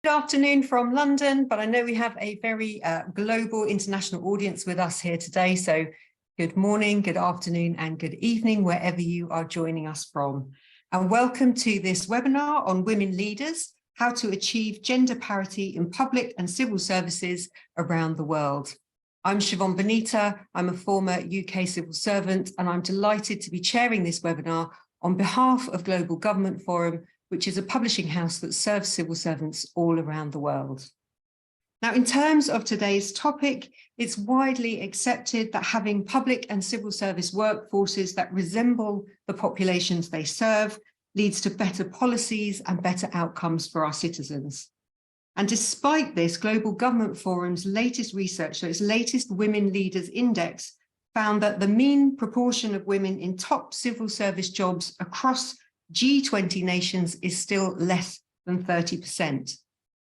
Good afternoon from London, but I know we have a very global international audience with us here today. So good morning, good afternoon, and good evening, wherever you are joining us from. And welcome to this webinar on women leaders, how to achieve gender parity in public and civil services around the world. I'm Siobhan Benita. I'm a former UK civil servant, and I'm delighted to be chairing this webinar on behalf of Global Government Forum, which is a publishing house that serves civil servants all around the world. Now, in terms of today's topic, it's widely accepted that having public and civil service workforces that resemble the populations they serve leads to better policies and better outcomes for our citizens. And despite this, Global Government Forum's latest research, so its latest Women Leaders Index, found that the mean proportion of women in top civil service jobs across G20 nations is still less than 30%.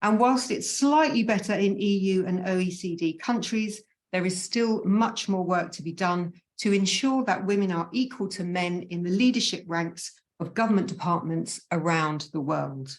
And whilst it's slightly better in EU and OECD countries, there is still much more work to be done to ensure that women are equal to men in the leadership ranks of government departments around the world.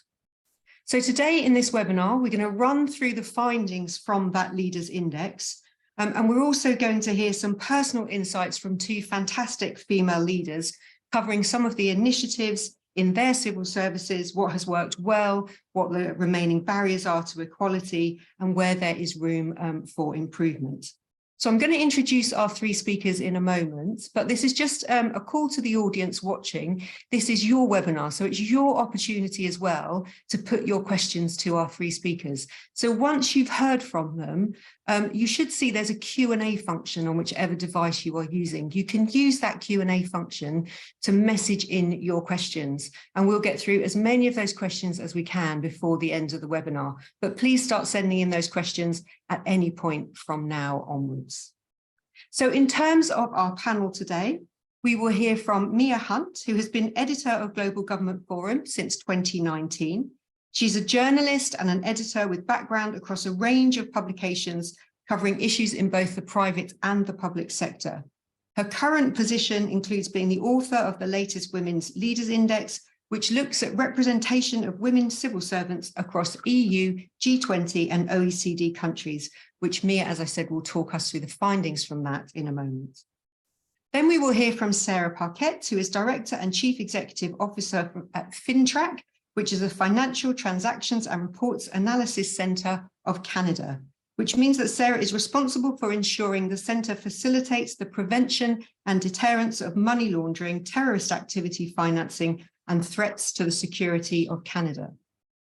So today in this webinar, we're going to run through the findings from that Leaders Index. And we're also going to hear some personal insights from two fantastic female leaders covering some of the initiatives in their civil services, what has worked well, what the remaining barriers are to equality, and where there is room for improvement. So I'm going to introduce our three speakers in a moment, but this is just a call to the audience watching. This is your webinar, so it's your opportunity as well to put your questions to our three speakers. So once you've heard from them, you should see there's a Q&A function on whichever device you are using. You can use that Q&A function to message in your questions, and we'll get through as many of those questions as we can before the end of the webinar. But please start sending in those questions at any point from now onwards. So in terms of our panel today, we will hear from Mia Hunt, who has been editor of Global Government Forum since 2019. She's a journalist and an editor with background across a range of publications covering issues in both the private and the public sector. Her current position includes being the author of the latest Women's Leaders Index, which looks at representation of women civil servants across EU, G20 and OECD countries, which Mia, as I said, will talk us through the findings from that in a moment. Then we will hear from Sarah Parkett, who is Director and Chief Executive Officer at FinTrack, which is a Financial Transactions and Reports Analysis Centre of Canada, which means that Sarah is responsible for ensuring the centre facilitates the prevention and deterrence of money laundering, terrorist activity financing, and threats to the security of Canada.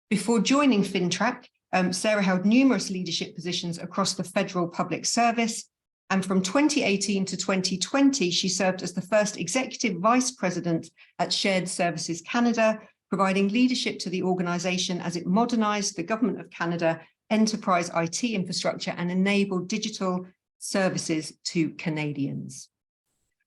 Before joining FinTrack, Sarah held numerous leadership positions across the federal public service, and from 2018 to 2020, she served as the first Executive Vice President at Shared Services Canada, providing leadership to the organisation as it modernised the Government of Canada enterprise IT infrastructure and enabled digital services to Canadians.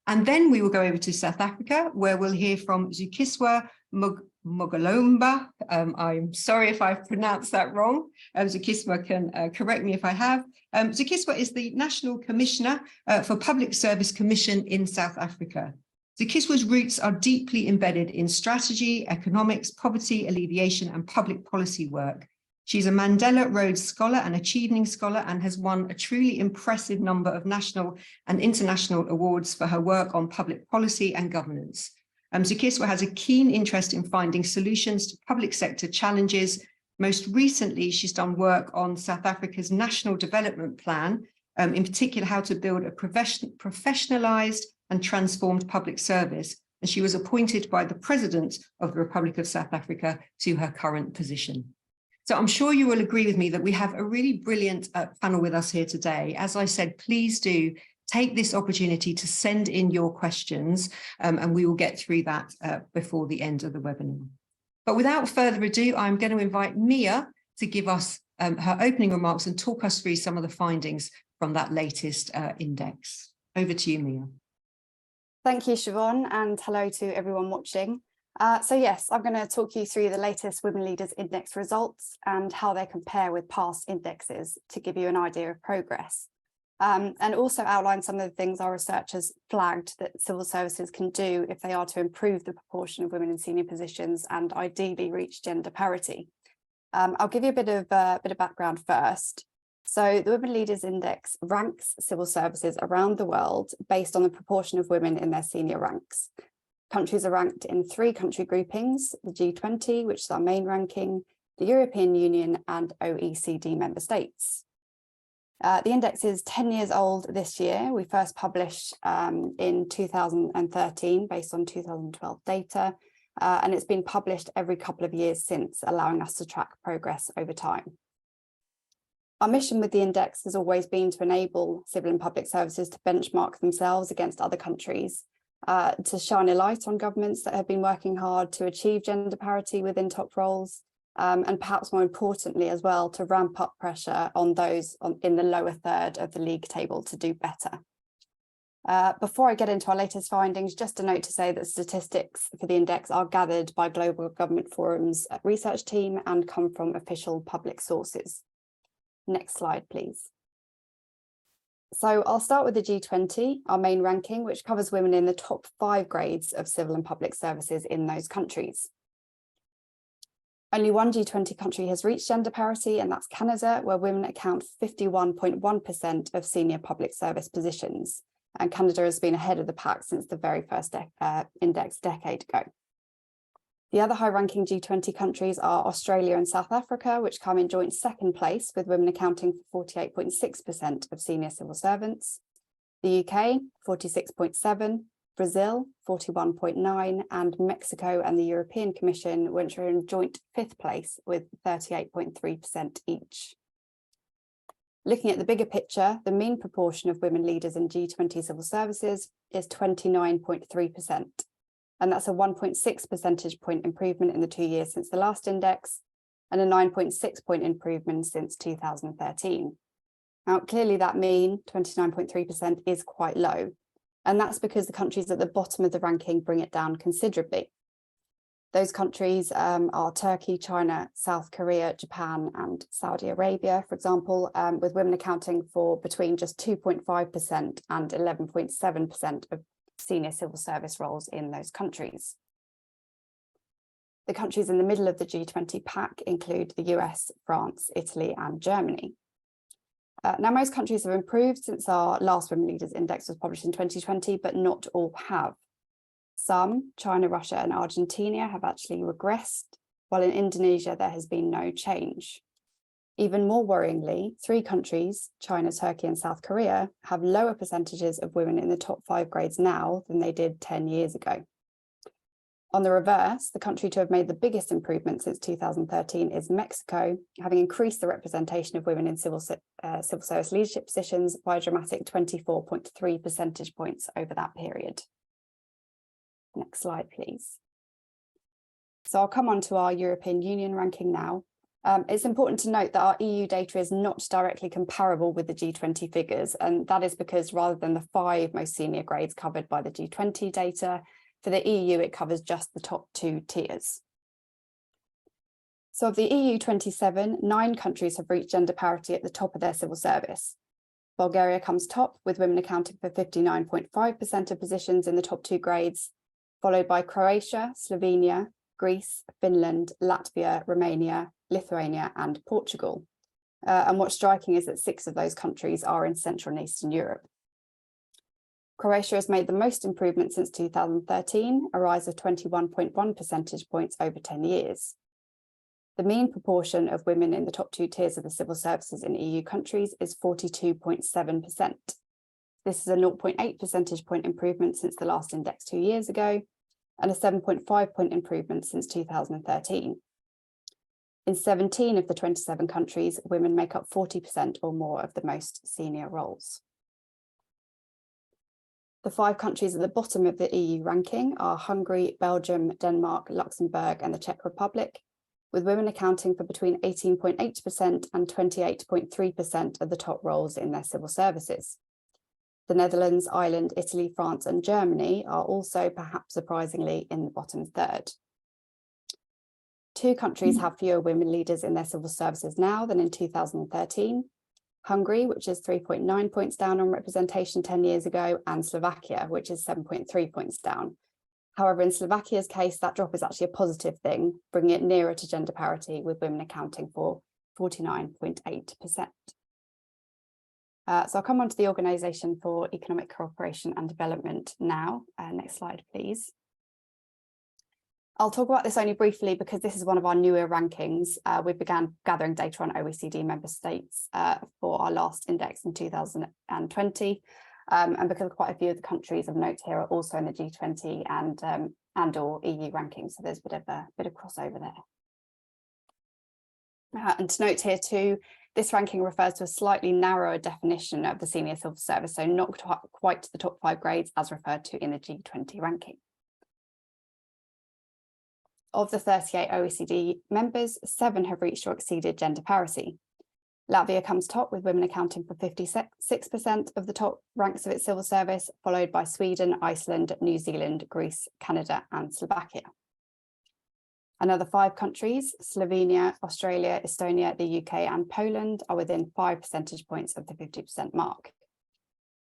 And then we will go over to South Africa, where we'll hear from Zukiswa Mogalomba. I'm sorry if I've pronounced that wrong. Zukiswa can correct me if I have. Zukiswa is the National Commissioner for Public Service Commission in South Africa. Zukiswa's roots are deeply embedded in strategy, economics, poverty alleviation, and public policy work. She's a Mandela Rhodes Scholar and Achieving Scholar and has won a truly impressive number of national and international awards for her work on public policy and governance. Zukiswa has a keen interest in finding solutions to public sector challenges. Most recently, she's done work on South Africa's National Development Plan, in particular how to build a professionalised and transformed public service. And she was appointed by the President of the Republic of South Africa to her current position. So I'm sure you will agree with me that we have a really brilliant panel with us here today. As I said, please do take this opportunity to send in your questions, and we will get through that before the end of the webinar. But without further ado, I'm going to invite Mia to give us her opening remarks and talk us through some of the findings from that latest index. Over to you, Mia. Thank you, Siobhan, and hello to everyone watching. So yes, I'm going to talk you through the latest Women Leaders Index results and how they compare with past indexes to give you an idea of progress. And also outline some of the things our researchers flagged that civil services can do if they are to improve the proportion of women in senior positions and ideally reach gender parity. I'll give you a bit of background first. So the Women Leaders Index ranks civil services around the world based on the proportion of women in their senior ranks. Countries are ranked in 3 country groupings: the G20, which is our main ranking, the European Union, and OECD member states. The index is 10 years old this year. We first published in 2013 based on 2012 data, and it's been published every couple of years since, allowing us to track progress over time. Our mission with the index has always been to enable civil and public services to benchmark themselves against other countries, to shine a light on governments that have been working hard to achieve gender parity within top roles, and perhaps more importantly as well, to ramp up pressure on those in the lower third of the league table to do better. Before I get into our latest findings, just a note to say that statistics for the index are gathered by Global Government Forum's research team and come from official public sources. Next slide, please. So I'll start with the G20, our main ranking, which covers women in the top 5 grades of civil and public services in those countries. Only one G20 country has reached gender parity, and that's Canada, where women account for 51.1% of senior public service positions. And Canada has been ahead of the pack since the very first index a decade ago. The other high-ranking G20 countries are Australia and South Africa, which come in joint 2nd place, with women accounting for 48.6% of senior civil servants. The UK, 46.7%, Brazil, 41.9%, and Mexico and the European Commission, which are in joint 5th place with 38.3% each. Looking at the bigger picture, the mean proportion of women leaders in G20 civil services is 29.3%. And that's a 1.6 percentage point improvement in the 2 years since the last index, and a 9.6 point improvement since 2013. Now, clearly that mean, 29.3%, is quite low. And that's because the countries at the bottom of the ranking bring it down considerably. Those countries are Turkey, China, South Korea, Japan, and Saudi Arabia, for example, with women accounting for between just 2.5% and 11.7% of senior civil service roles in those countries. The countries in the middle of the G20 pack include the US, France, Italy, and Germany. Now, most countries have improved since our last Women Leaders Index was published in 2020, but not all have. Some, China, Russia, and Argentina, have actually regressed, while in Indonesia there has been no change. Even more worryingly, 3 countries, China, Turkey, and South Korea, have lower percentages of women in the top 5 grades now than they did 10 years ago. On the reverse, the country to have made the biggest improvement since 2013 is Mexico, having increased the representation of women in civil service leadership positions by a dramatic 24.3 percentage points over that period. Next slide, please. So I'll come on to our European Union ranking now. It's important to note that our EU data is not directly comparable with the G20 figures, and that is because rather than the 5 most senior grades covered by the G20 data, for the EU, it covers just the top 2 tiers. So of the EU 27, 9 countries have reached gender parity at the top of their civil service. Bulgaria comes top, with women accounting for 59.5% of positions in the top 2 grades, followed by Croatia, Slovenia, Greece, Finland, Latvia, Romania, Lithuania, and Portugal. And what's striking is that 6 of those countries are in Central and Eastern Europe. Croatia has made the most improvement since 2013, a rise of 21.1 percentage points over 10 years. The mean proportion of women in the top 2 tiers of the civil services in EU countries is 42.7%. This is a 0.8 percentage point improvement since the last index 2 years ago, and a 7.5 point improvement since 2013. In 17 of the 27 countries, women make up 40% or more of the most senior roles. The 5 countries at the bottom of the EU ranking are Hungary, Belgium, Denmark, Luxembourg, and the Czech Republic, with women accounting for between 18.8% and 28.3% of the top roles in their civil services. The Netherlands, Ireland, Italy, France, and Germany are also, perhaps surprisingly, in the bottom third. 2 countries have fewer women leaders in their civil services now than in 2013. Hungary, which is 3.9 points down on representation 10 years ago, and Slovakia, which is 7.3 points down. However, in Slovakia's case, that drop is actually a positive thing, bringing it nearer to gender parity, with women accounting for 49.8%. So I'll come on to the Organisation for Economic Cooperation and Development now. Next slide, please. I'll talk about this only briefly because this is one of our newer rankings. We began gathering data on OECD member states for our last index in 2020. And because quite a few of the countries of note here are also in the G20 and or EU rankings, so there's a bit of crossover there. And to note here too, this ranking refers to a slightly narrower definition of the senior civil service, so not quite to the top 5 grades as referred to in the G20 ranking. Of the 38 OECD members, 7 have reached or exceeded gender parity. Latvia comes top, with women accounting for 56% of the top ranks of its civil service, followed by Sweden, Iceland, New Zealand, Greece, Canada, and Slovakia. Another 5 countries, Slovenia, Australia, Estonia, the UK, and Poland, are within 5 percentage points of the 50% mark.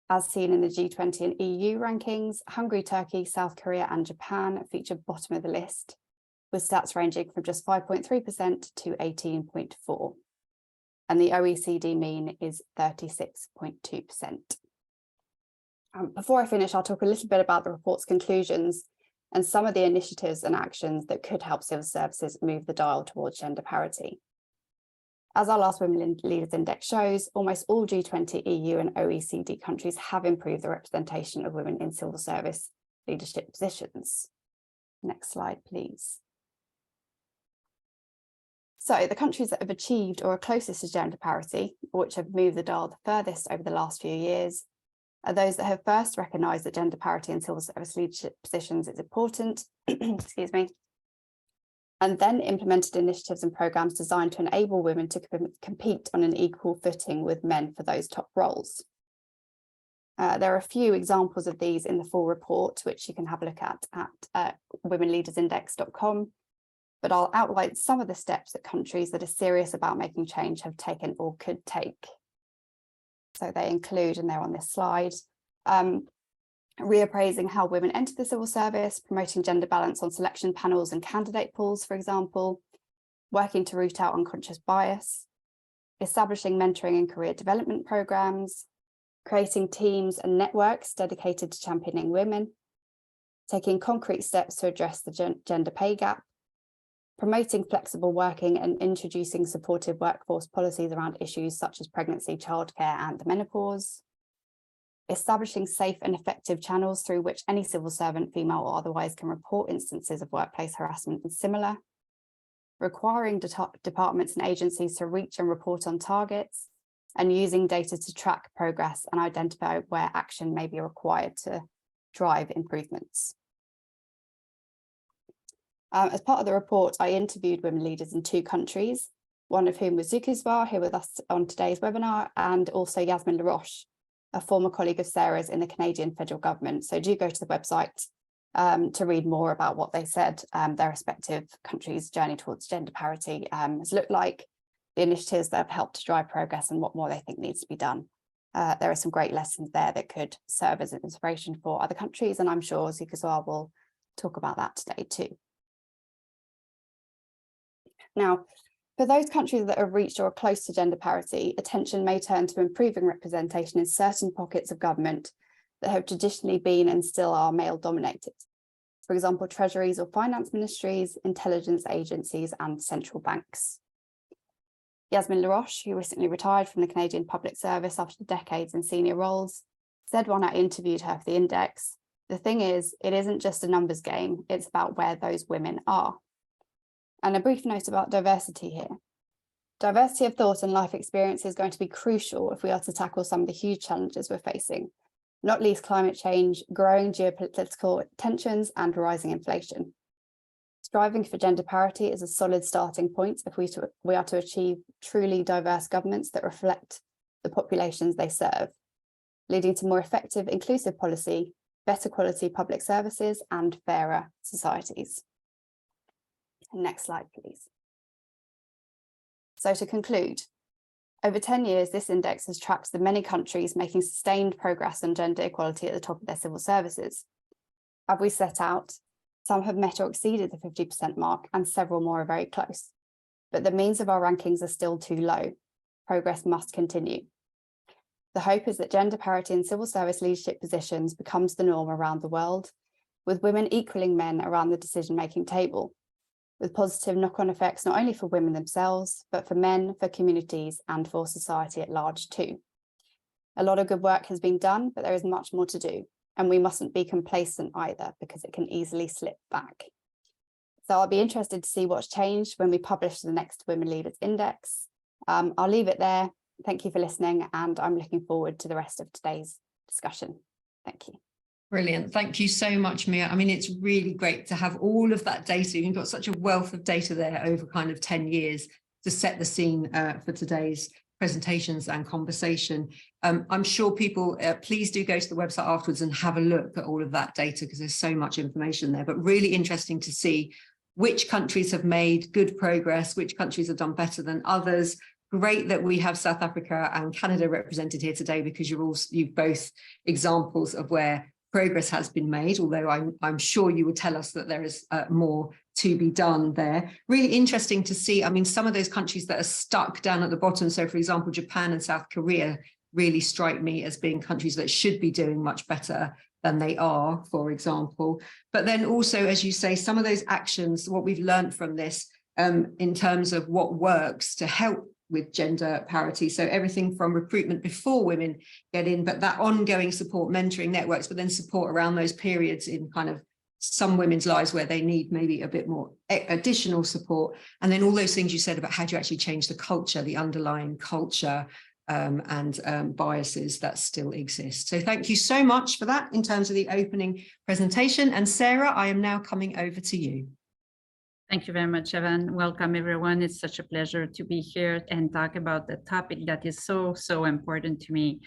As seen in the G20 and EU rankings, Hungary, Turkey, South Korea, and Japan feature bottom of the list, with stats ranging from just 5.3% to 18.4%. And the OECD mean is 36.2%. Before I finish, I'll talk a little bit about the report's conclusions and some of the initiatives and actions that could help civil services move the dial towards gender parity. As our last Women Leaders Index shows, almost all G20, EU, and OECD countries have improved the representation of women in civil service leadership positions. Next slide, please. So the countries that have achieved or are closest to gender parity, or which have moved the dial the furthest over the last few years, are those that have first recognised that gender parity in civil service leadership positions is important, excuse me, and then implemented initiatives and programmes designed to enable women to compete on an equal footing with men for those top roles. There are a few examples of these in the full report, which you can have a look at womenleadersindex.com. But I'll outline some of the steps that countries that are serious about making change have taken or could take. So they include, and they're on this slide, reappraising how women enter the civil service, promoting gender balance on selection panels and candidate pools, for example, working to root out unconscious bias, establishing mentoring and career development programs, creating teams and networks dedicated to championing women, taking concrete steps to address the gender pay gap, promoting flexible working and introducing supportive workforce policies around issues such as pregnancy, childcare, and menopause, establishing safe and effective channels through which any civil servant, female or otherwise, can report instances of workplace harassment and similar, requiring departments and agencies to reach and report on targets, and using data to track progress and identify where action may be required to drive improvements. As part of the report, I interviewed women leaders in 2 countries, one of whom was Zukisvar, here with us on today's webinar, and also Yasmin Laroche, a former colleague of Sarah's in the Canadian federal government. So do go to the website to read more about what they said their respective countries' journey towards gender parity has looked like, the initiatives that have helped to drive progress, and what more they think needs to be done. There are some great lessons there that could serve as an inspiration for other countries, and I'm sure Zukisvar will talk about that today too. Now, for those countries that have reached or are close to gender parity, attention may turn to improving representation in certain pockets of government that have traditionally been and still are male dominated. For example, treasuries or finance ministries, intelligence agencies, and central banks. Yasmin Laroche, who recently retired from the Canadian Public Service after decades in senior roles, said when I interviewed her for the index, "The thing is, it isn't just a numbers game, it's about where those women are." And a brief note about diversity here. Diversity of thought and life experience is going to be crucial if we are to tackle some of the huge challenges we're facing, not least climate change, growing geopolitical tensions, and rising inflation. Striving for gender parity is a solid starting point if we are to achieve truly diverse governments that reflect the populations they serve, leading to more effective, inclusive policy, better quality public services, and fairer societies. Next slide, please. So to conclude, over 10 years, this index has tracked the many countries making sustained progress on gender equality at the top of their civil services. As we set out, Some have met or exceeded the 50% mark, and several more are very close. But the means of our rankings are still too low. Progress must continue. The hope is that gender parity in civil service leadership positions becomes the norm around the world, with women equaling men around the decision-making table, with positive knock-on effects not only for women themselves, but for men, for communities, and for society at large too. A lot of good work has been done, but there is much more to do, and we mustn't be complacent either, because it can easily slip back. So I'll be interested to see what's changed when we publish the next Women Leaders Index. I'll leave it there. Thank you for listening, and I'm looking forward to the rest of today's discussion. Thank you. Brilliant. Thank you so much, Mia. I mean, it's really great to have all of that data. You've got such a wealth of data there over kind of 10 years to set the scene for today's presentations and conversation. I'm sure people, please do go to the website afterwards and have a look at all of that data, because there's so much information there, but really interesting to see which countries have made good progress, which countries have done better than others. Great that we have South Africa and Canada represented here today, because you've both examples of where progress has been made, although I'm sure you will tell us that there is more to be done there. Really interesting to see, I mean, some of those countries that are stuck down at the bottom, so for example, Japan and South Korea really strike me as being countries that should be doing much better than they are, for example. But then also, as you say, some of those actions, what we've learned from this in terms of what works to help with gender parity. So everything from recruitment before women get in, but that ongoing support, mentoring networks, but then support around those periods in kind of some women's lives where they need maybe a bit more additional support. And then all those things you said about how do you actually change the culture, the underlying culture and biases that still exist. So thank you so much for that in terms of the opening presentation. And Sarah, I am now coming over to you. Thank you very much, Evan. Welcome, everyone. It's such a pleasure to be here and talk about the topic that is so, so important to me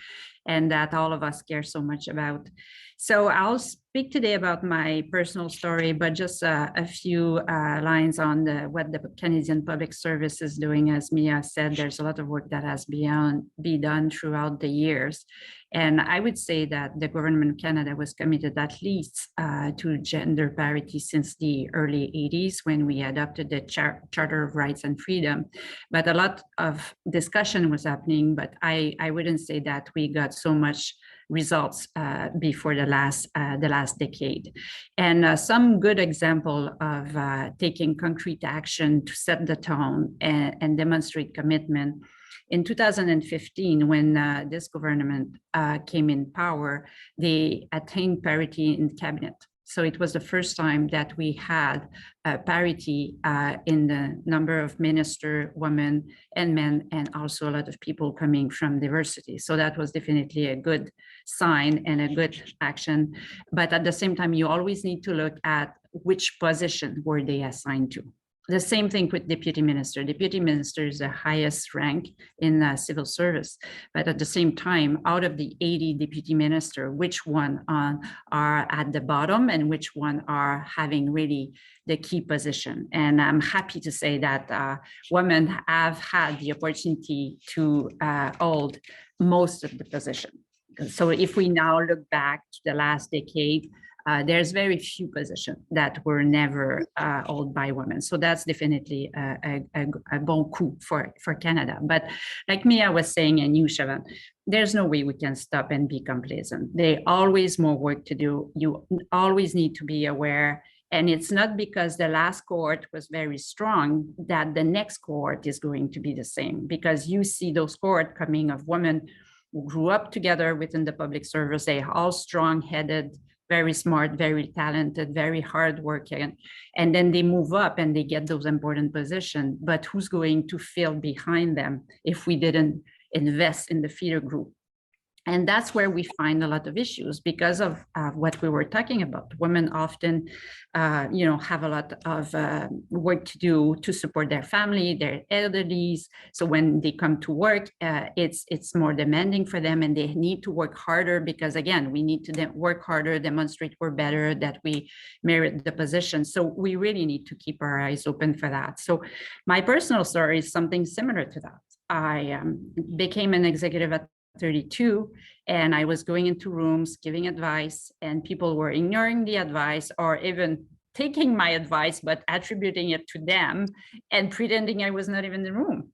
and that all of us care so much about. So I'll speak today about my personal story, but just a few lines on what the Canadian Public Service is doing. As Mia said, there's a lot of work that has been done throughout the years. And I would say that the government of Canada was committed at least to gender parity since the early 80s when we adopted the Charter of Rights and Freedom. But a lot of discussion was happening, but I wouldn't say that we got so much results before the last decade. And some good example of taking concrete action to set the tone and demonstrate commitment. In 2015, when this government came in power, they attained parity in cabinet. So it was the first time that we had parity in the number of minister, women and men, and also a lot of people coming from diversity. So that was definitely a good sign and a good action. But at the same time, you always need to look at which position were they assigned to. The same thing with deputy minister. Deputy minister is the highest rank in civil service, but at the same time, out of the 80 deputy minister, which one are at the bottom and which one are having really the key position? And I'm happy to say that women have had the opportunity to hold most of the position. So if we now look back to the last decade, there's very few positions that were never held by women. So that's definitely a bon coup for Canada. But like Mia was saying, and you, Siobhan, there's no way we can stop and be complacent. There's always more work to do. You always need to be aware. And it's not because the last cohort was very strong that the next cohort is going to be the same, because you see those cohort coming of women who grew up together within the public service. They're all strong-headed, very smart, very talented, very hardworking, and then they move up and they get those important positions. But who's going to fill behind them if we didn't invest in the feeder group? And that's where we find a lot of issues because of what we were talking about. Women often, have a lot of work to do to support their family, their elderlies. So when they come to work, it's more demanding for them, and they need to work harder because, again, we need to work harder, demonstrate we're better, that we merit the position. So we really need to keep our eyes open for that. So my personal story is something similar to that. I became an executive at 32, and I was going into rooms giving advice, and people were ignoring the advice or even taking my advice, but attributing it to them and pretending I was not even in the room.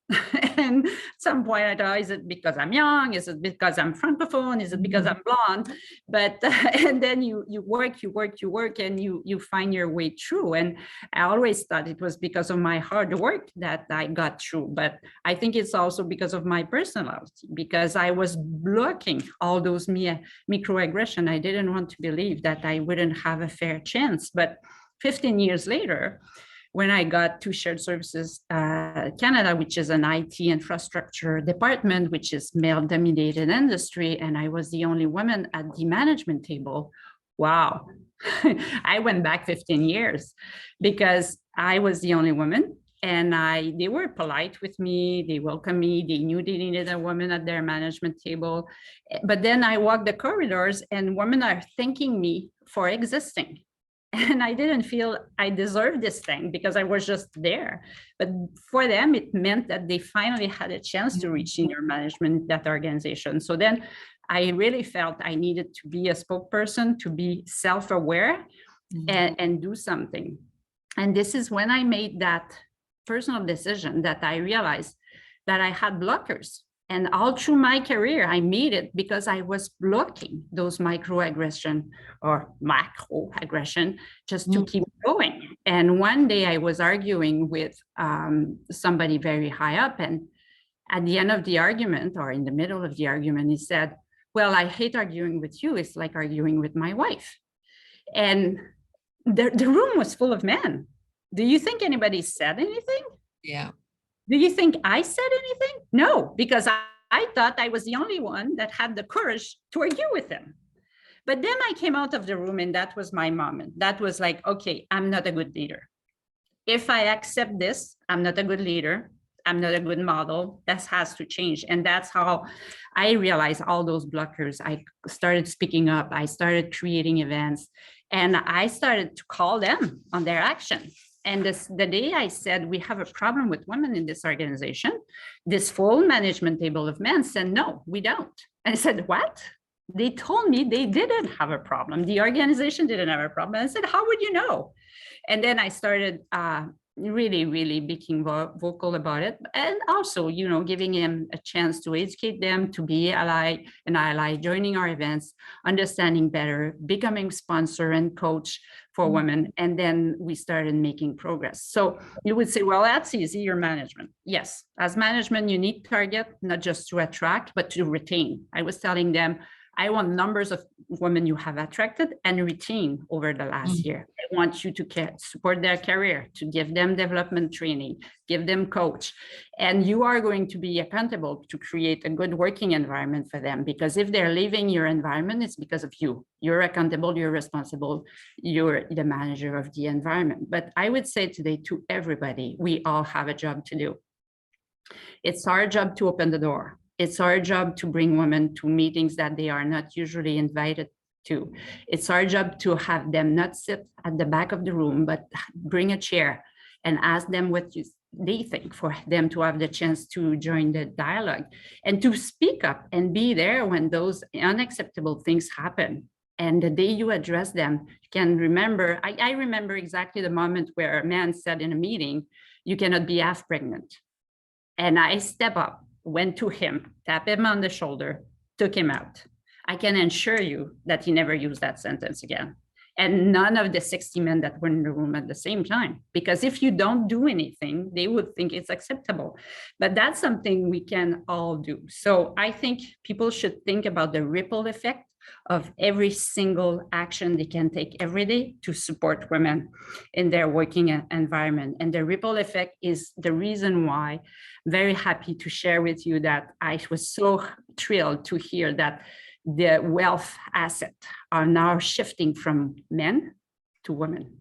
And at some point I thought, is it because I'm young? Is it because I'm Francophone? Is it because I'm blonde? But, and then you work, and you find your way through. And I always thought it was because of my hard work that I got through. But I think it's also because of my personality, because I was blocking all those microaggression. I didn't want to believe that I wouldn't have a fair chance. But 15 years later, when I got to Shared Services Canada, which is an IT infrastructure department, which is male-dominated industry, and I was the only woman at the management table, wow. I went back 15 years because I was the only woman, and they were polite with me, they welcomed me, they knew they needed a woman at their management table. But then I walked the corridors and women are thanking me for existing. And I didn't feel I deserved this thing because I was just there. But for them, it meant that they finally had a chance to reach senior management, that organization. So then I really felt I needed to be a spokesperson, to be self-aware and do something. And this is when I made that personal decision that I realized that I had blockers. And all through my career, I made it because I was blocking those microaggression or macroaggression just to keep going. And one day I was arguing with somebody very high up. And at the end of the argument, or in the middle of the argument, he said, well, I hate arguing with you. It's like arguing with my wife. And the room was full of men. Do you think anybody said anything? Yeah. Do you think I said anything? No, because I thought I was the only one that had the courage to argue with him. But then I came out of the room and that was my moment. That was like, okay, I'm not a good leader. If I accept this, I'm not a good leader. I'm not a good model. That has to change. And that's how I realized all those blockers. I started speaking up. I started creating events and I started to call them on their action. And the day I said, we have a problem with women in this organization, this full management table of men said, no, we don't. And I said, what? They told me they didn't have a problem. The organization didn't have a problem. And I said, how would you know? And then I started really being vocal about it. And also, giving them a chance to educate them, to be an ally, joining our events, understanding better, becoming sponsor and coach for women. And then we started making progress. So you would say, well, that's easy, your management. Yes, as management, you need target, not just to attract, but to retain. I was telling them, I want numbers of women you have attracted and retained over the last year. I want you to support their career, to give them development training, give them coach. And you are going to be accountable to create a good working environment for them, because if they're leaving your environment, it's because of you. You're accountable, you're responsible, you're the manager of the environment. But I would say today to everybody, we all have a job to do. It's our job to open the door. It's our job to bring women to meetings that they are not usually invited to. It's our job to have them not sit at the back of the room, but bring a chair and ask them what they think, for them to have the chance to join the dialogue and to speak up and be there when those unacceptable things happen. And the day you address them, you can remember, I remember exactly the moment where a man said in a meeting, you cannot be half pregnant. And I step up, went to him, tapped him on the shoulder, took him out. I can assure you that he never used that sentence again. And none of the 60 men that were in the room at the same time, because if you don't do anything, they would think it's acceptable. But that's something we can all do. So I think people should think about the ripple effect of every single action they can take every day to support women in their working environment. And the ripple effect is the reason why I'm very happy to share with you that I was so thrilled to hear that the wealth asset are now shifting from men to women.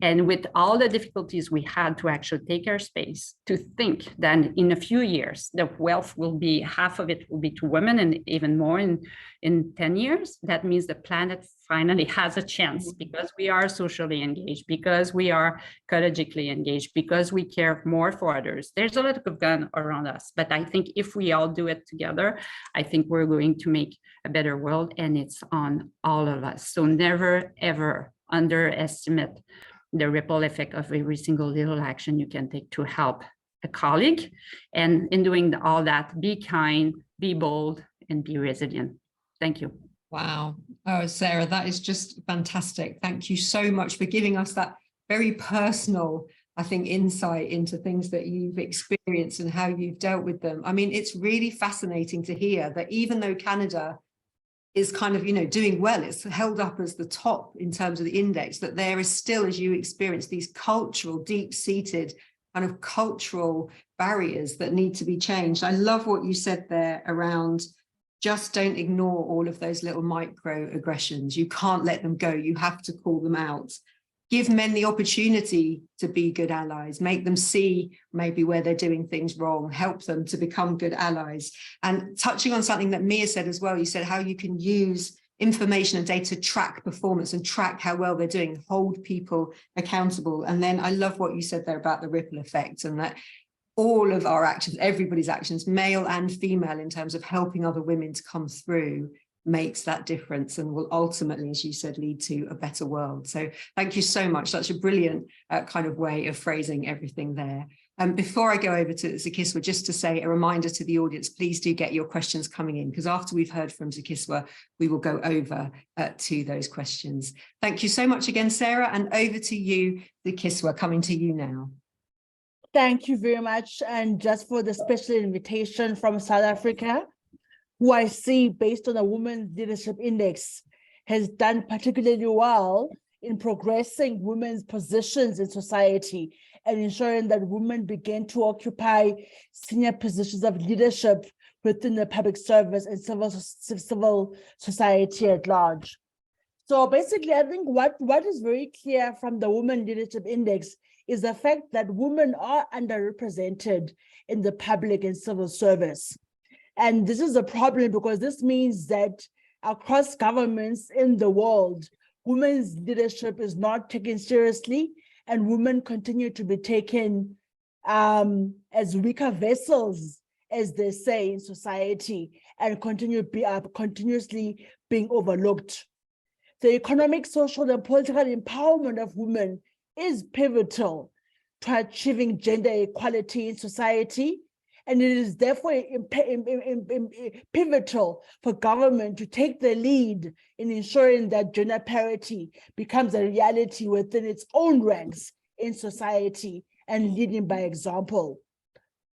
And with all the difficulties we had to actually take our space, to think that in a few years, the wealth will be, half of it will be to women and even more in 10 years, that means the planet finally has a chance, because we are socially engaged, because we are ecologically engaged, because we care more for others. There's a lot of gun around us, but I think if we all do it together, I think we're going to make a better world, and it's on all of us. So never, ever underestimate the ripple effect of every single little action you can take to help a colleague. And in doing all that, be kind, be bold, and be resilient. Thank you. Wow. Oh, Sarah, that is just fantastic. Thank you so much for giving us that very personal, I think, insight into things that you've experienced and how you've dealt with them. I mean, it's really fascinating to hear that even though Canada is kind of, you know, doing well, it's held up as the top in terms of the index, that there is still, as you experience, these cultural, deep-seated kind of cultural barriers that need to be changed. I love what you said there around just don't ignore all of those little microaggressions. You can't let them go. You have to call them out. Give men the opportunity to be good allies, make them see maybe where they're doing things wrong, help them to become good allies. And touching on something that Mia said as well, you said how you can use information and data to track performance and track how well they're doing, hold people accountable. And then I love what you said there about the ripple effect, and that all of our actions, everybody's actions, male and female, in terms of helping other women to come through, makes that difference and will ultimately, as you said, lead to a better world. So thank you so much. That's a brilliant kind of way of phrasing everything there. Before I go over to Zukiswa, just to say a reminder to the audience, please do get your questions coming in, because after we've heard from Zukiswa, we will go over to those questions. Thank you so much again, Sarah, and over to you, Zukiswa, coming to you now. Thank you very much. And just for the special invitation from South Africa, who I see, based on the Women's Leadership Index, has done particularly well in progressing women's positions in society and ensuring that women begin to occupy senior positions of leadership within the public service and civil society at large. So basically, I think what is very clear from the Women Leadership Index is the fact that women are underrepresented in the public and civil service. And this is a problem because this means that across governments in the world, women's leadership is not taken seriously, and women continue to be taken as weaker vessels, as they say, in society, and continuously being overlooked. The economic, social, and political empowerment of women is pivotal to achieving gender equality in society. And it is therefore pivotal for government to take the lead in ensuring that gender parity becomes a reality within its own ranks in society and leading by example.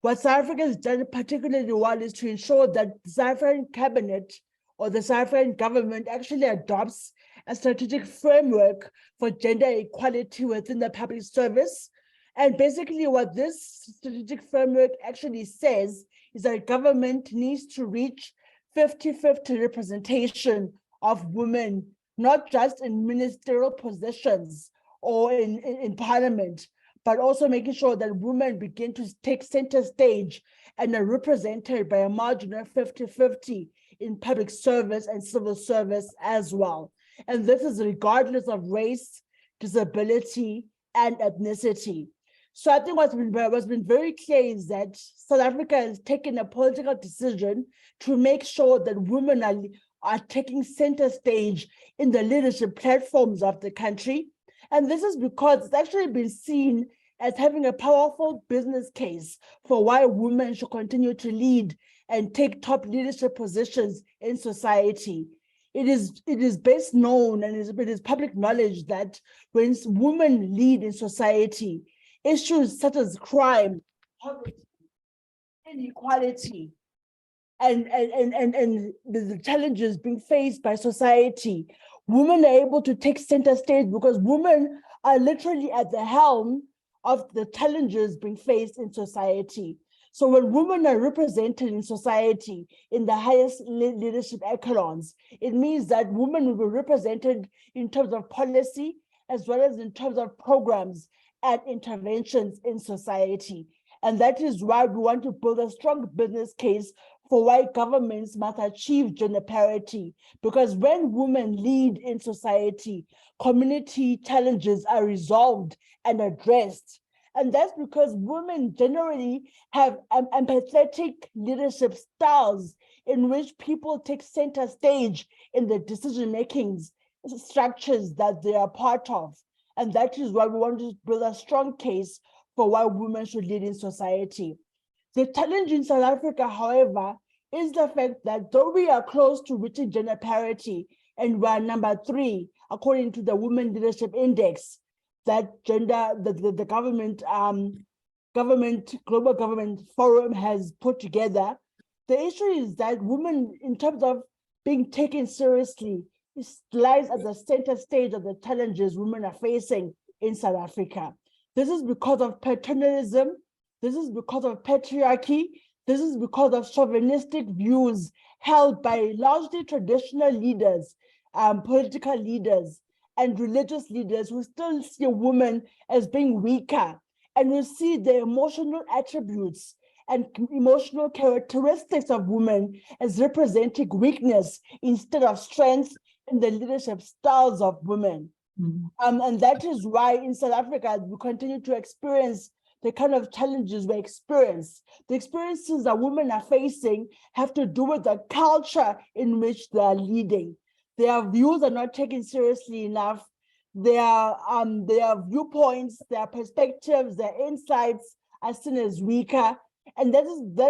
What South Africa has done particularly well is to ensure that the South African cabinet or the South African government actually adopts a strategic framework for gender equality within the public service. And basically what this strategic framework actually says is that government needs to reach 50-50 representation of women, not just in ministerial positions or in parliament, but also making sure that women begin to take center stage and are represented by a margin of 50-50 in public service and civil service as well. And this is regardless of race, disability, and ethnicity. So I think what's been very clear is that South Africa has taken a political decision to make sure that women are taking center stage in the leadership platforms of the country. And this is because it's actually been seen as having a powerful business case for why women should continue to lead and take top leadership positions in society. It is best known and it is public knowledge that when women lead in society, issues such as crime, poverty, inequality, and the challenges being faced by society, women are able to take center stage because women are literally at the helm of the challenges being faced in society. So when women are represented in society in the highest leadership echelons, it means that women will be represented in terms of policy as well as in terms of programs and interventions in society. And that is why we want to build a strong business case for why governments must achieve gender parity. Because when women lead in society, community challenges are resolved and addressed. And that's because women generally have empathetic leadership styles in which people take center stage in the decision makings structures that they are part of. And that is why we want to build a strong case for why women should lead in society. The challenge in South Africa, however, is the fact that though we are close to reaching gender parity, and we're number 3, according to the Women Leadership Index, that the global government forum has put together, the issue is that women, in terms of being taken seriously, lies at the center stage of the challenges women are facing in South Africa. This is because of paternalism. This is because of patriarchy. This is because of chauvinistic views held by largely traditional leaders, political leaders, and religious leaders who still see women as being weaker, and who see the emotional attributes and emotional characteristics of women as representing weakness instead of strength in the leadership styles of women. And that is why in South Africa, we continue to experience the kind of challenges we experience. The experiences that women are facing have to do with the culture in which they are leading. Their views are not taken seriously enough. Their viewpoints, their perspectives, their insights are seen as weaker. And that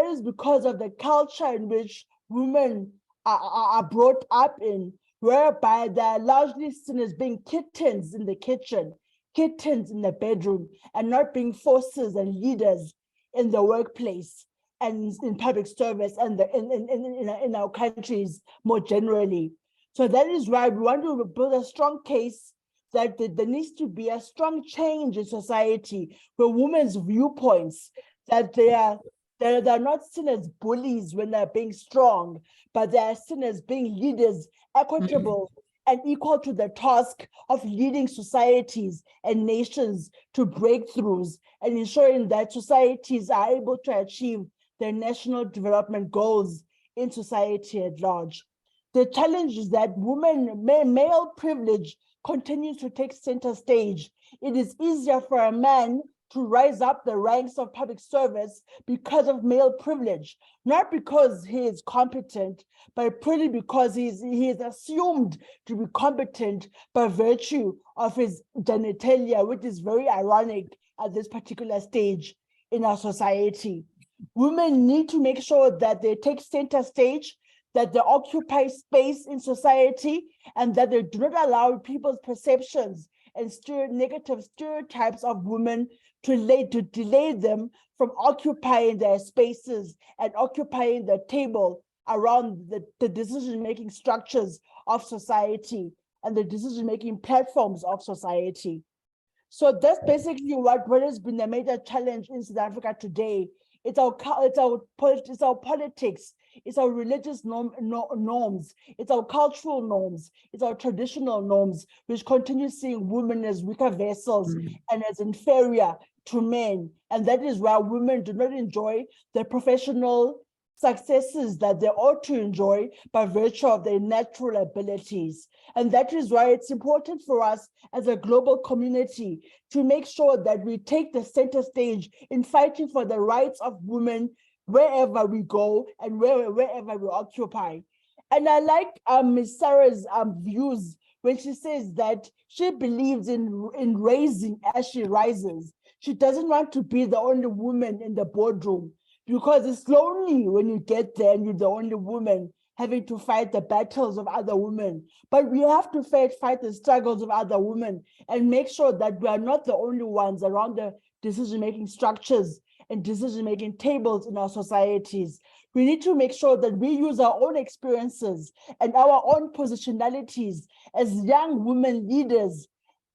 is because of the culture in which women are brought up in, whereby they're largely seen as being kittens in the kitchen, kittens in the bedroom, and not being forces and leaders in the workplace and in public service and in our countries more generally. So that is why we want to build a strong case that there needs to be a strong change in society where women's viewpoints, that they're not seen as bullies when they're being strong, but they're seen as being leaders, equitable and equal to the task of leading societies and nations to breakthroughs and ensuring that societies are able to achieve their national development goals in society at large. The challenge is that male privilege continues to take center stage. It is easier for a man to rise up the ranks of public service because of male privilege, not because he is competent, but purely because he is assumed to be competent by virtue of his genitalia, which is very ironic at this particular stage in our society. Women need to make sure that they take center stage, that they occupy space in society, and that they do not allow people's perceptions and negative stereotypes of women to delay them from occupying their spaces and occupying the table around the decision-making structures of society and the decision-making platforms of society. So that's basically what has been the major challenge in South Africa today. It's our politics, it's our religious norms, it's our cultural norms, it's our traditional norms, which continue seeing women as weaker vessels and as inferior to men. And that is why women do not enjoy the professional successes that they ought to enjoy by virtue of their natural abilities. And that is why it's important for us as a global community to make sure that we take the center stage in fighting for the rights of women wherever we go and wherever we occupy. And I like Ms. Sarah's views when she says that she believes in raising as she rises. She doesn't want to be the only woman in the boardroom, because it's lonely when you get there and you're the only woman having to fight the battles of other women. But we have to fight the struggles of other women and make sure that we are not the only ones around the decision-making structures and decision-making tables in our societies. We need to make sure that we use our own experiences and our own positionalities as young women leaders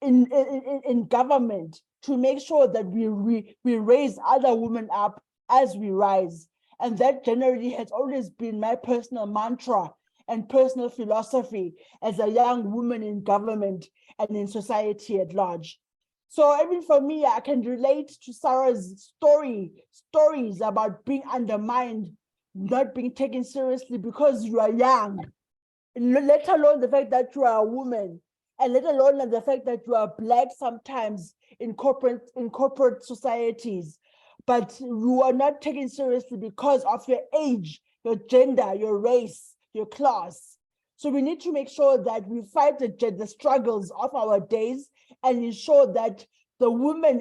in government to make sure that we raise other women up as we rise. And that generally has always been my personal mantra and personal philosophy as a young woman in government and in society at large. So even for me, I can relate to Sarah's stories about being undermined, not being taken seriously because you are young, let alone the fact that you are a woman, and let alone the fact that you are Black sometimes in corporate societies. But you are not taken seriously because of your age, your gender, your race, your class. So we need to make sure that we fight the struggles of our days and ensure that the women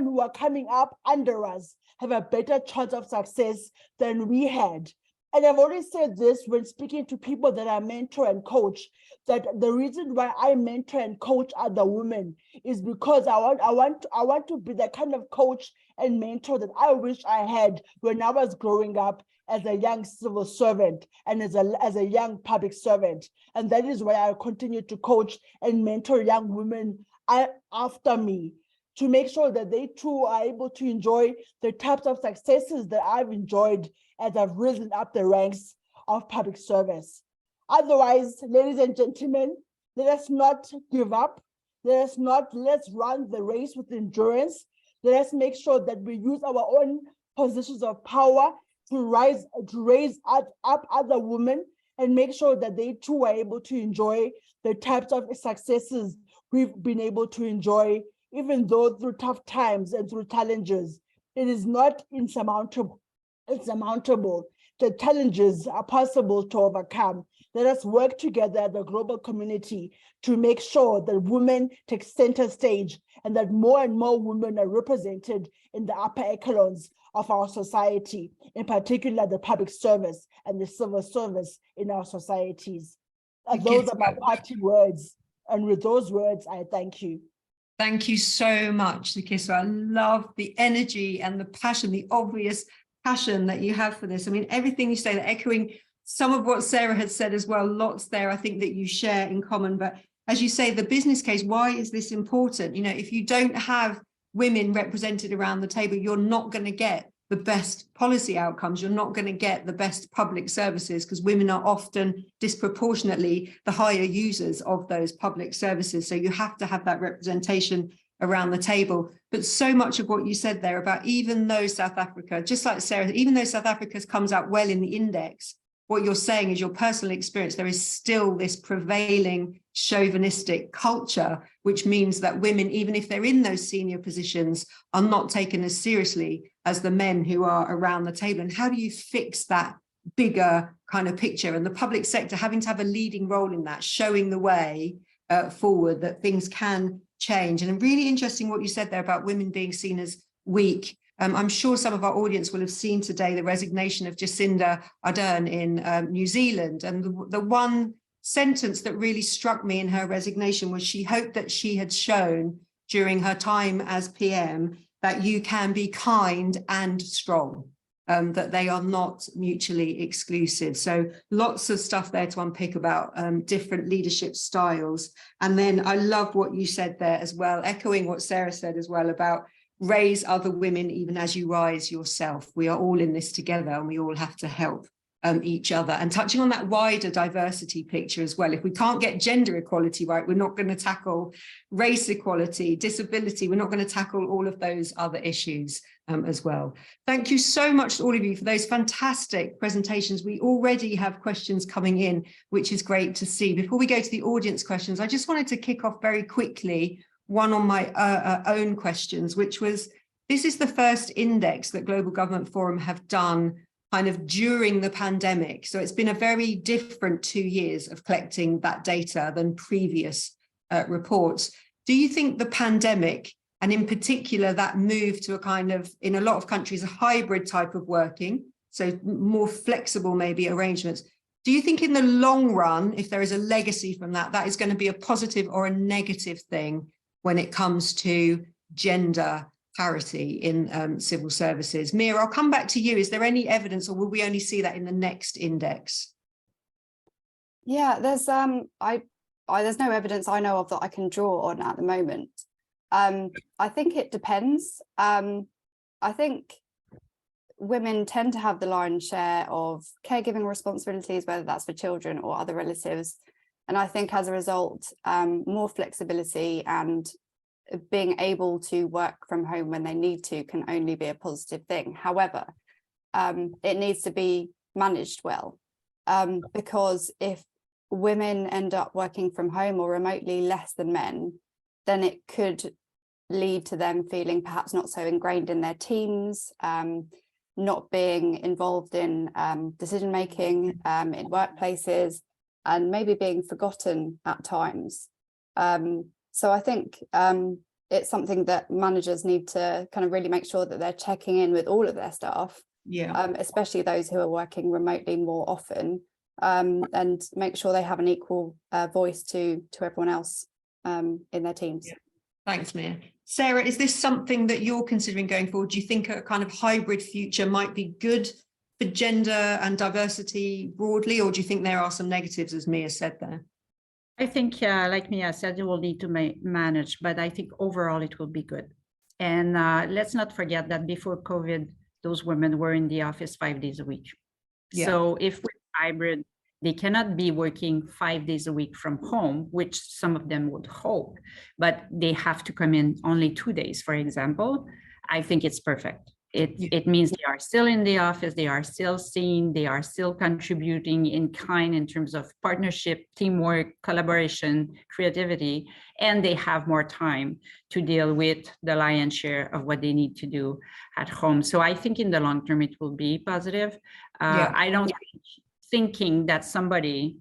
who are coming up under us have a better chance of success than we had. And I've already said this when speaking to people that I mentor and coach, that the reason why I mentor and coach other women is because I want to be the kind of coach and mentor that I wish I had when I was growing up as a young civil servant and as a young public servant. And that is why I continue to coach and mentor young women after me, to make sure that they too are able to enjoy the types of successes that I've enjoyed as I've risen up the ranks of public service. Otherwise, ladies and gentlemen, let us not give up. Let's run the race with endurance. Let us make sure that we use our own positions of power to raise up other women and make sure that they too are able to enjoy the types of successes we've been able to enjoy, even though through tough times and through challenges. It is not insurmountable. The challenges are possible to overcome. Let us work together as a global community to make sure that women take center stage and that more and more women are represented in the upper echelons of our society, in particular the public service and the civil service in our societies. Those are my parting words. And with those words, I thank you. Thank you so much, Nikiswa. I love the energy and the passion, the obvious passion that you have for this. I mean, everything you say, echoing some of what Sarah had said as well, lots there I think that you share in common. But as you say, the business case, why is this important? You know, if you don't have women represented around the table, you're not going to get the best policy outcomes. You're not going to get the best public services, because women are often disproportionately the higher users of those public services. So you have to have that representation around the table. But so much of what you said there about, even though South Africa, just like Sarah, even though South Africa comes out well in the index, what you're saying is your personal experience, there is still this prevailing chauvinistic culture, which means that women, even if they're in those senior positions, are not taken as seriously as the men who are around the table. And how do you fix that bigger kind of picture? And the public sector having to have a leading role in that, showing the way forward, that things can change. And really interesting what you said there about women being seen as weak. I'm sure some of our audience will have seen today the resignation of Jacinda Ardern in New Zealand. And the one sentence that really struck me in her resignation was she hoped that she had shown during her time as PM that you can be kind and strong, that they are not mutually exclusive. So lots of stuff there to unpick about different leadership styles. And then I love what you said there as well, echoing what Sarah said as well about raise other women even as you rise yourself. We are all in this together and we all have to help each other. And touching on that wider diversity picture as well, if we can't get gender equality right, we're not going to tackle race equality, disability, we're not going to tackle all of those other issues as well. Thank you so much to all of you for those fantastic presentations. We already have questions coming in, which is great to see. Before we go to the audience questions, I just wanted to kick off very quickly one on my own questions, which was, this is the first index that Global Government Forum have done kind of during the pandemic. So it's been a very different 2 years of collecting that data than previous reports. Do you think the pandemic, and in particular that move to a kind of, in a lot of countries, a hybrid type of working, so more flexible maybe arrangements, do you think in the long run, if there is a legacy from that, that is going to be a positive or a negative thing when it comes to gender parity in civil services? Mia, I'll come back to you. Is there any evidence, or will we only see that in the next index? Yeah, there's no evidence I know of that I can draw on at the moment. I think it depends. I think women tend to have the lion's share of caregiving responsibilities, whether that's for children or other relatives. And I think as a result, more flexibility and being able to work from home when they need to can only be a positive thing. However, it needs to be managed well, because if women end up working from home or remotely less than men, then it could lead to them feeling perhaps not so ingrained in their teams, not being involved in decision making in workplaces, and maybe being forgotten at times. So I think it's something that managers need to kind of really make sure that they're checking in with all of their staff, especially those who are working remotely more often, and make sure they have an equal voice to everyone else in their teams. Yeah. Thanks, Mia. Sarah, is this something that you're considering going forward? Do you think a kind of hybrid future might be good for gender and diversity broadly, or do you think there are some negatives, as Mia said there? I think, like Mia said, you will need to manage, but I think overall it will be good. And let's not forget that before COVID, those women were in the office 5 days a week. Yeah. So if we're hybrid, they cannot be working 5 days a week from home, which some of them would hope, but they have to come in only 2 days, for example. I think it's perfect. It means they are still in the office, they are still seen, they are still contributing in kind in terms of partnership, teamwork, collaboration, creativity, and they have more time to deal with the lion's share of what they need to do at home. So I think in the long term, it will be positive. I don't thinking that somebody,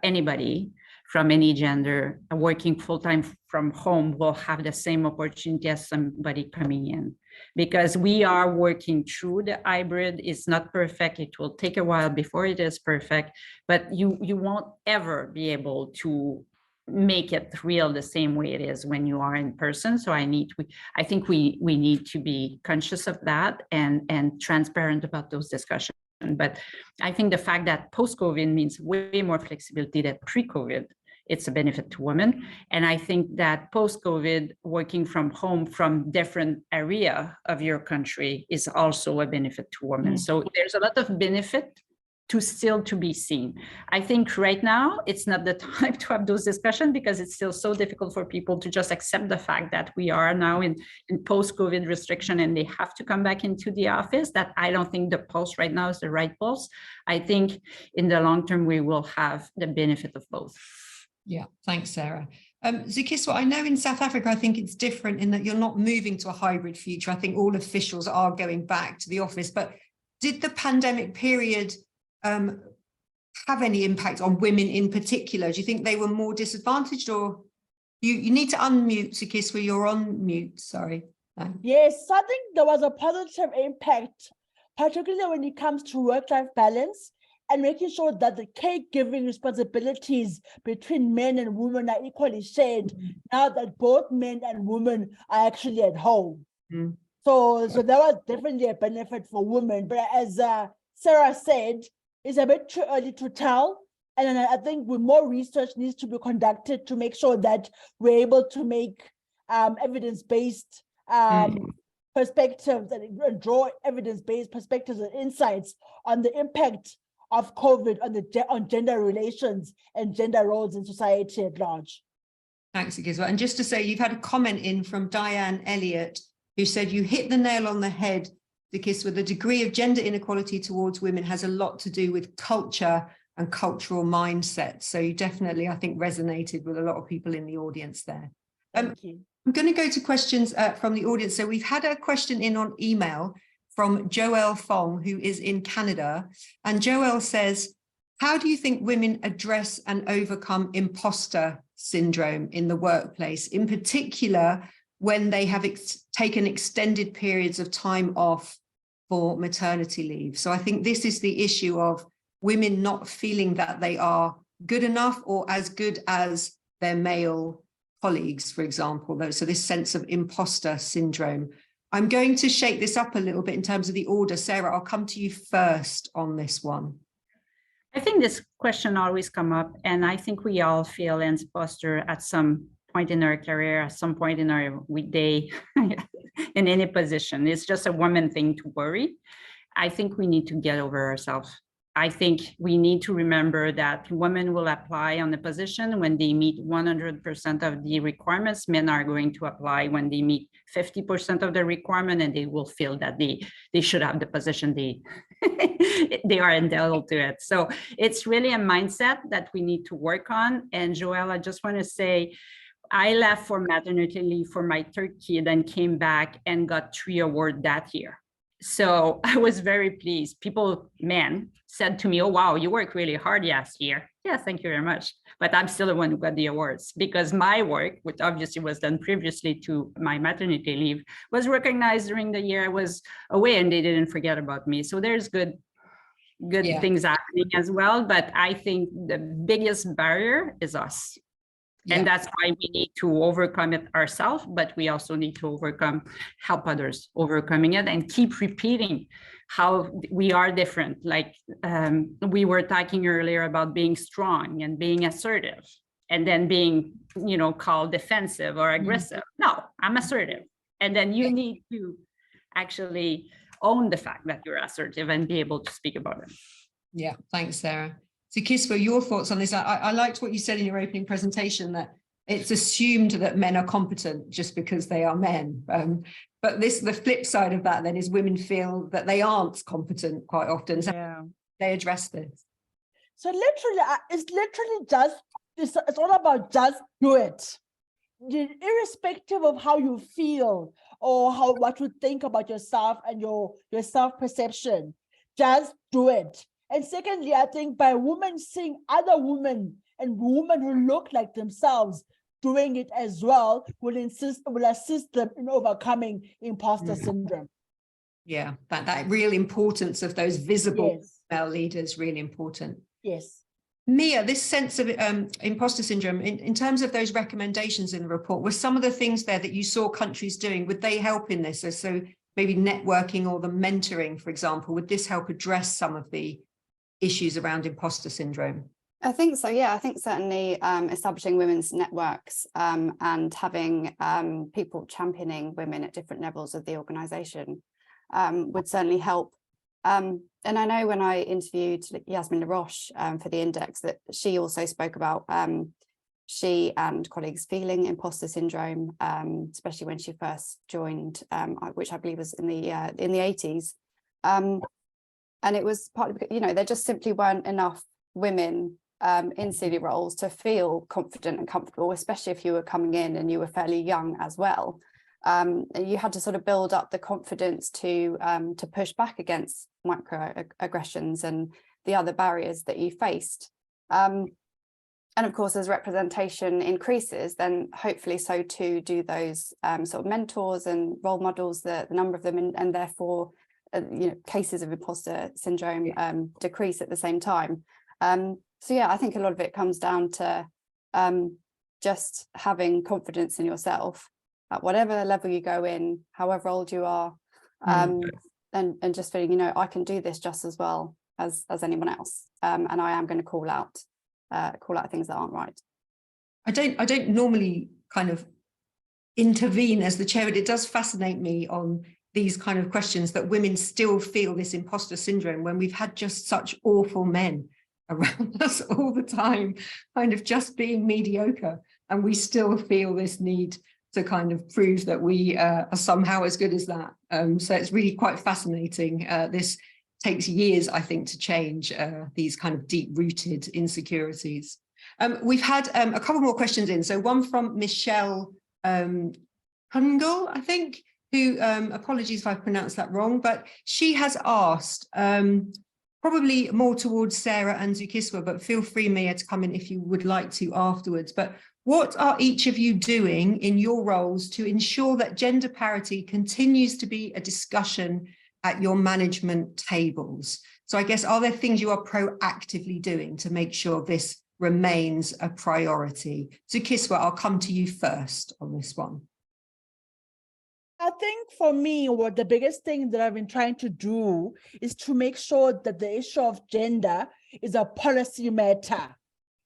anybody from any gender working full-time from home will have the same opportunity as somebody coming in, because we are working through the hybrid. It's not perfect. It will take a while before it is perfect, but you won't ever be able to make it real the same way it is when you are in person. So I think we need to be conscious of that and transparent about those discussions. But I think the fact that post-COVID means way more flexibility than pre-COVID, it's a benefit to women. And I think that post-COVID, working from home from different area of your country is also a benefit to women. So there's a lot of benefit to be seen. I think right now it's not the time to have those discussions, because it's still so difficult for people to just accept the fact that we are now in post-COVID restriction and they have to come back into the office. That I don't think the pulse right now is the right pulse. I think in the long term, we will have the benefit of both. Yeah, thanks, Sarah. Zukiswa, I know in South Africa, I think it's different in that you're not moving to a hybrid future. I think all officials are going back to the office, but did the pandemic period have any impact on women in particular? Do you think they were more disadvantaged, or you need to unmute, Zukiswa, you're on mute, sorry. Yes, I think there was a positive impact, particularly when it comes to work-life balance and making sure that the caregiving responsibilities between men and women are equally shared now that both men and women are actually at home. So that was definitely a benefit for women. But as Sarah said, it's a bit too early to tell. And I think more research needs to be conducted to make sure that we're able to make evidence-based perspectives and draw evidence-based perspectives and insights on the impact of COVID on gender relations and gender roles in society at large. Thanks, Zukiswa. And just to say, you've had a comment in from Diane Elliott, who said you hit the nail on the head, Zukiswa. The degree of gender inequality towards women has a lot to do with culture and cultural mindset. So you definitely, I think, resonated with a lot of people in the audience there. Thank you. I'm going to go to questions from the audience. So we've had a question in on email from Joelle Fong, who is in Canada. And Joelle says, how do you think women address and overcome imposter syndrome in the workplace, in particular when they have taken extended periods of time off for maternity leave? So I think this is the issue of women not feeling that they are good enough or as good as their male colleagues, for example, though. So this sense of imposter syndrome. I'm going to shake this up a little bit in terms of the order. Sarah, I'll come to you first on this one. I think this question always comes up, and I think we all feel imposter at some point in our career, at some point in our weekday, in any position. It's just a woman thing to worry. I think we need to get over ourselves. I think we need to remember that women will apply on the position when they meet 100% of the requirements. Men are going to apply when they meet 50% of the requirement, and they will feel that they should have the position they are entitled to it. So it's really a mindset that we need to work on. And Joelle, I just want to say, I left for maternity leave for my third kid and came back and got 3 awards that year. So I was very pleased. Men said to me, oh, wow, you worked really hard last year. Yeah, thank you very much. But I'm still the one who got the awards because my work, which obviously was done previously to my maternity leave, was recognized during the year I was away and they didn't forget about me. So there's good things happening as well. But I think the biggest barrier is us. And that's why we need to overcome it ourselves, but we also need to help others overcoming it and keep repeating how we are different. Like we were talking earlier about being strong and being assertive and then being, called defensive or aggressive. No, I'm assertive. And then you need to actually own the fact that you're assertive and be able to speak about it. Yeah, thanks, Sarah. So Kiswa, your thoughts on this? I liked what you said in your opening presentation, that it's assumed that men are competent just because they are men. But the flip side of that then is women feel that they aren't competent quite often. So they address this. So literally, it's all about just do it. Irrespective of how you feel or what you think about yourself and your self-perception, just do it. And secondly, I think by women seeing other women and women who look like themselves doing it as well will assist them in overcoming imposter syndrome. Yeah, that real importance of those visible female leaders, really important. Yes. Mia, this sense of imposter syndrome, in terms of those recommendations in the report, were some of the things there that you saw countries doing, would they help in this? So maybe networking or the mentoring, for example, would this help address some of the issues around imposter syndrome? I think so, yeah. I think certainly establishing women's networks and having people championing women at different levels of the organisation would certainly help. And I know when I interviewed Yasmin LaRoche for the index that she also spoke about she and colleagues feeling imposter syndrome, especially when she first joined, which I believe was in the 80s. And it was partly because, there just simply weren't enough women in senior roles to feel confident and comfortable, especially if you were coming in and you were fairly young as well. You had to sort of build up the confidence to push back against microaggressions and the other barriers that you faced. And of course, as representation increases, then hopefully so too do those sort of mentors and role models, the number of them, and therefore cases of imposter syndrome decrease at the same time. So yeah, I think a lot of it comes down to just having confidence in yourself at whatever level you go in, however old you are, and just feeling, I can do this just as well as anyone else, and I am going to call out things that aren't right. I don't normally kind of intervene as the chair, but it does fascinate me on these kind of questions that women still feel this imposter syndrome when we've had just such awful men around us all the time, kind of just being mediocre, and we still feel this need to kind of prove that we are somehow as good as that. So it's really quite fascinating. This takes years, I think, to change these kind of deep-rooted insecurities. We've had a couple more questions in. So one from Michelle Hungel, I think, who, apologies if I pronounced that wrong, but she has asked, probably more towards Sarah and Zukiswa, but feel free, Mia, to come in if you would like to afterwards. But what are each of you doing in your roles to ensure that gender parity continues to be a discussion at your management tables? So I guess, are there things you are proactively doing to make sure this remains a priority? Zukiswa, I'll come to you first on this one. I think for me, what the biggest thing that I've been trying to do is to make sure that the issue of gender is a policy matter.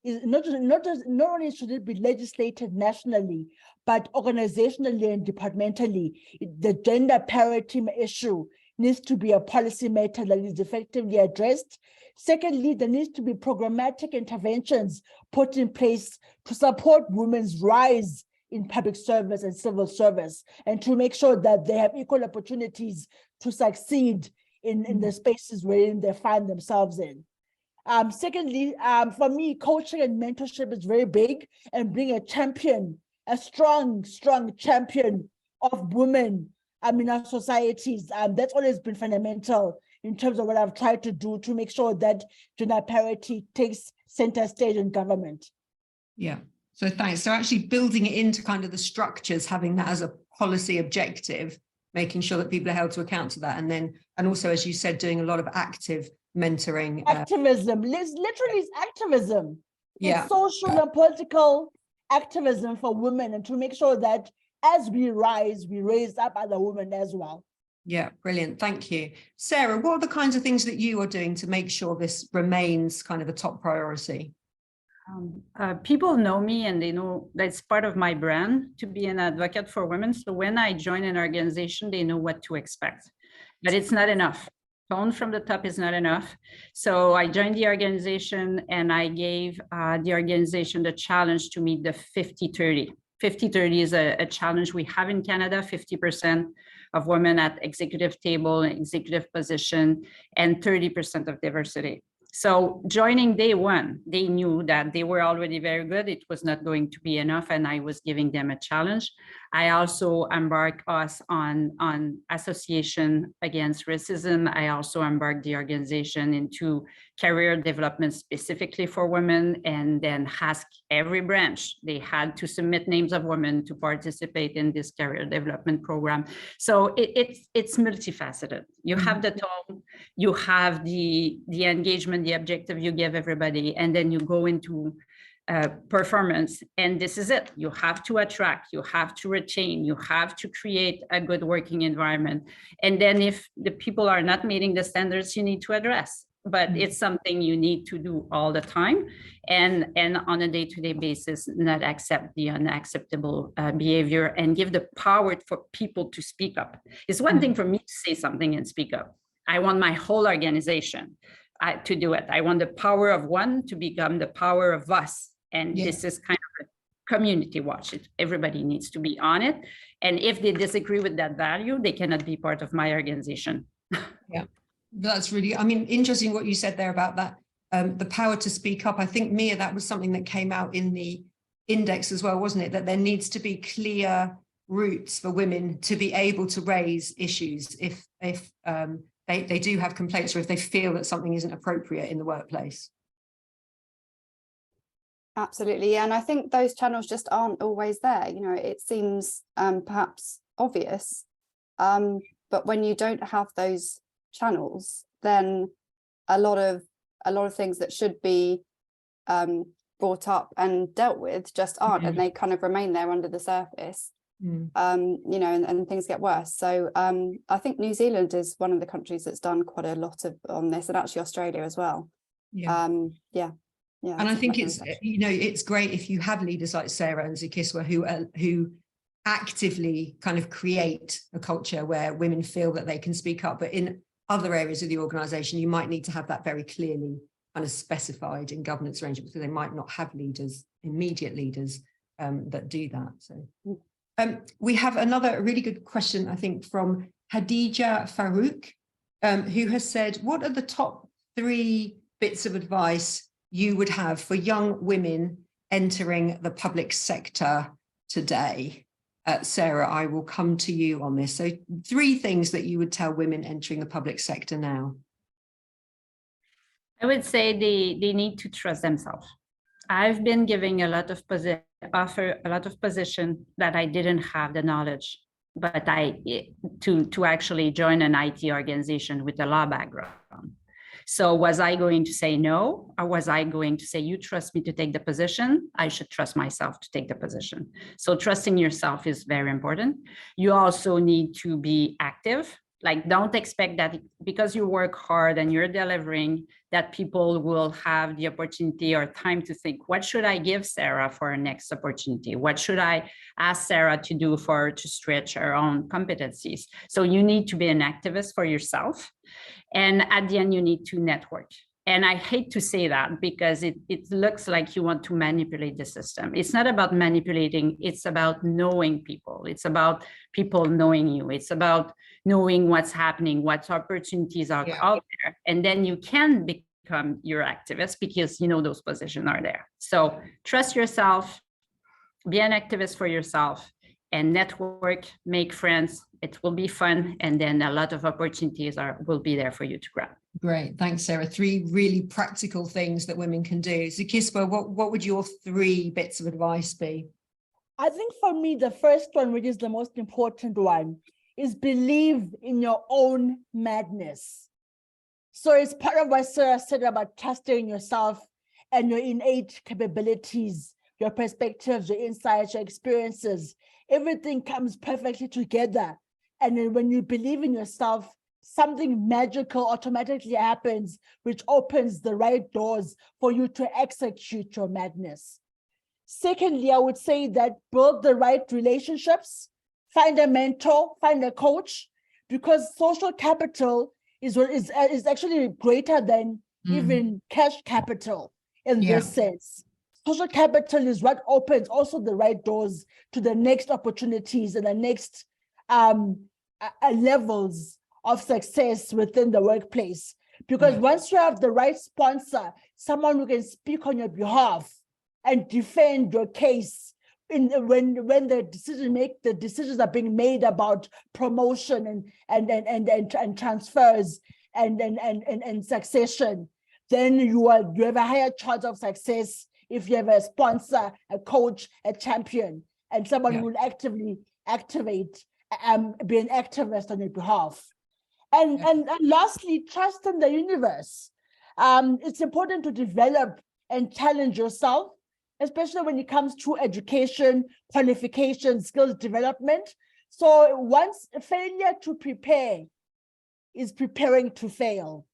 Not only should it be legislated nationally, but organizationally and departmentally. The gender parity issue needs to be a policy matter that is effectively addressed. Secondly, there needs to be programmatic interventions put in place to support women's rise in public service and civil service, and to make sure that they have equal opportunities to succeed in the spaces wherein they find themselves in. Secondly, for me, coaching and mentorship is very big, and being a champion, a strong champion of women in our societies. That's always been fundamental in terms of what I've tried to do to make sure that gender parity takes center stage in government. Yeah, so thanks. So actually building it into kind of the structures, having that as a policy objective, making sure that people are held to account to that. And also, as you said, doing a lot of active mentoring. Activism, literally it's activism. Yeah. It's social and political activism for women, and to make sure that as we rise, we raise up other women as well. Yeah, brilliant. Thank you. Sarah, what are the kinds of things that you are doing to make sure this remains kind of a top priority? People know me and they know that's part of my brand to be an advocate for women. So when I join an organization, they know what to expect, but it's not enough. Tone from the top is not enough. So I joined the organization and I gave the organization the challenge to meet the 50-30. 50-30 is a challenge we have in Canada, 50% of women at executive table, executive position, and 30% of diversity. So joining day one, they knew that they were already very good. It was not going to be enough, and I was giving them a challenge. I also embarked us on association against racism. I also embarked the organization into career development specifically for women, and then ask every branch, they had to submit names of women to participate in this career development program. So it's multifaceted. You have the tone, you have the engagement, the objective you give everybody, and then you go into performance, and this is it. You have to attract, you have to retain, you have to create a good working environment. And then if the people are not meeting the standards, you need to address. But it's something you need to do all the time, and on a day-to-day basis, not accept the unacceptable behavior, and give the power for people to speak up. It's one thing for me to say something and speak up. I want my whole organization to do it. I want the power of one to become the power of us. And this is kind of a community watch. Everybody needs to be on it. And if they disagree with that value, they cannot be part of my organization. Yeah. That's really, I mean, interesting what you said there about that, the power to speak up. I think, Mia, that was something that came out in the index as well, wasn't it? That there needs to be clear routes for women to be able to raise issues if they do have complaints, or if they feel that something isn't appropriate in the workplace. Absolutely. Yeah. And I think those channels just aren't always there. You know, it seems perhaps obvious, but when you don't have those channels, then a lot of things that should be brought up and dealt with just aren't, and they kind of remain there under the surface. You know, and things get worse. So I think New Zealand is one of the countries that's done quite a lot on this, and actually Australia as well. And I think it's, you know, it's great if you have leaders like Sarah and Zukiswa who actively kind of create a culture where women feel that they can speak up. But in other areas of the organization, you might need to have that very clearly kind of specified in governance arrangements, because they might not have leaders, immediate leaders that do that. So we have another really good question, I think, from Hadija Farouk, who has said, what are the top 3 bits of advice you would have for young women entering the public sector today? Sarah, I will come to you on this. So 3 things that you would tell women entering the public sector now. I would say they need to trust themselves. I've been giving a lot of position that I didn't have the knowledge, but to actually join an IT organization with a law background. So was I going to say no, or was I going to say, you trust me to take the position? I should trust myself to take the position. So trusting yourself is very important. You also need to be active. Like, don't expect that because you work hard and you're delivering, that people will have the opportunity or time to think, what should I give Sarah for her next opportunity? What should I ask Sarah to do to stretch her own competencies? So you need to be an activist for yourself. And at the end, you need to network. And I hate to say that because it looks like you want to manipulate the system. It's not about manipulating, it's about knowing people. It's about people knowing you. It's about knowing what's happening, what opportunities are out there. And then you can become your activist because you know those positions are there. So trust yourself, be an activist for yourself, and network, make friends. It will be fun, and then a lot of opportunities will be there for you to grab. Great, thanks, Sarah. 3 really practical things that women can do. So Kispa, what would your 3 bits of advice be? I think for me, the first one, which is the most important one, is believe in your own madness. So it's part of what Sarah said about trusting yourself and your innate capabilities, your perspectives, your insights, your experiences. Everything comes perfectly together. And then when you believe in yourself, something magical automatically happens, which opens the right doors for you to execute your madness. Secondly, I would say that build the right relationships, find a mentor, find a coach, because social capital is actually greater than even cash capital in this sense. Social capital is what opens also the right doors to the next opportunities and the next levels of success within the workplace. Because once you have the right sponsor, someone who can speak on your behalf and defend your case when the decisions are being made about promotion and transfers and succession, then you have a higher chance of success if you have a sponsor, a coach, a champion, and someone who will actively activate, be an activist on your behalf. And lastly, trust in the universe. It's important to develop and challenge yourself, especially when it comes to education, qualification, skills development. So once failure to prepare is preparing to fail.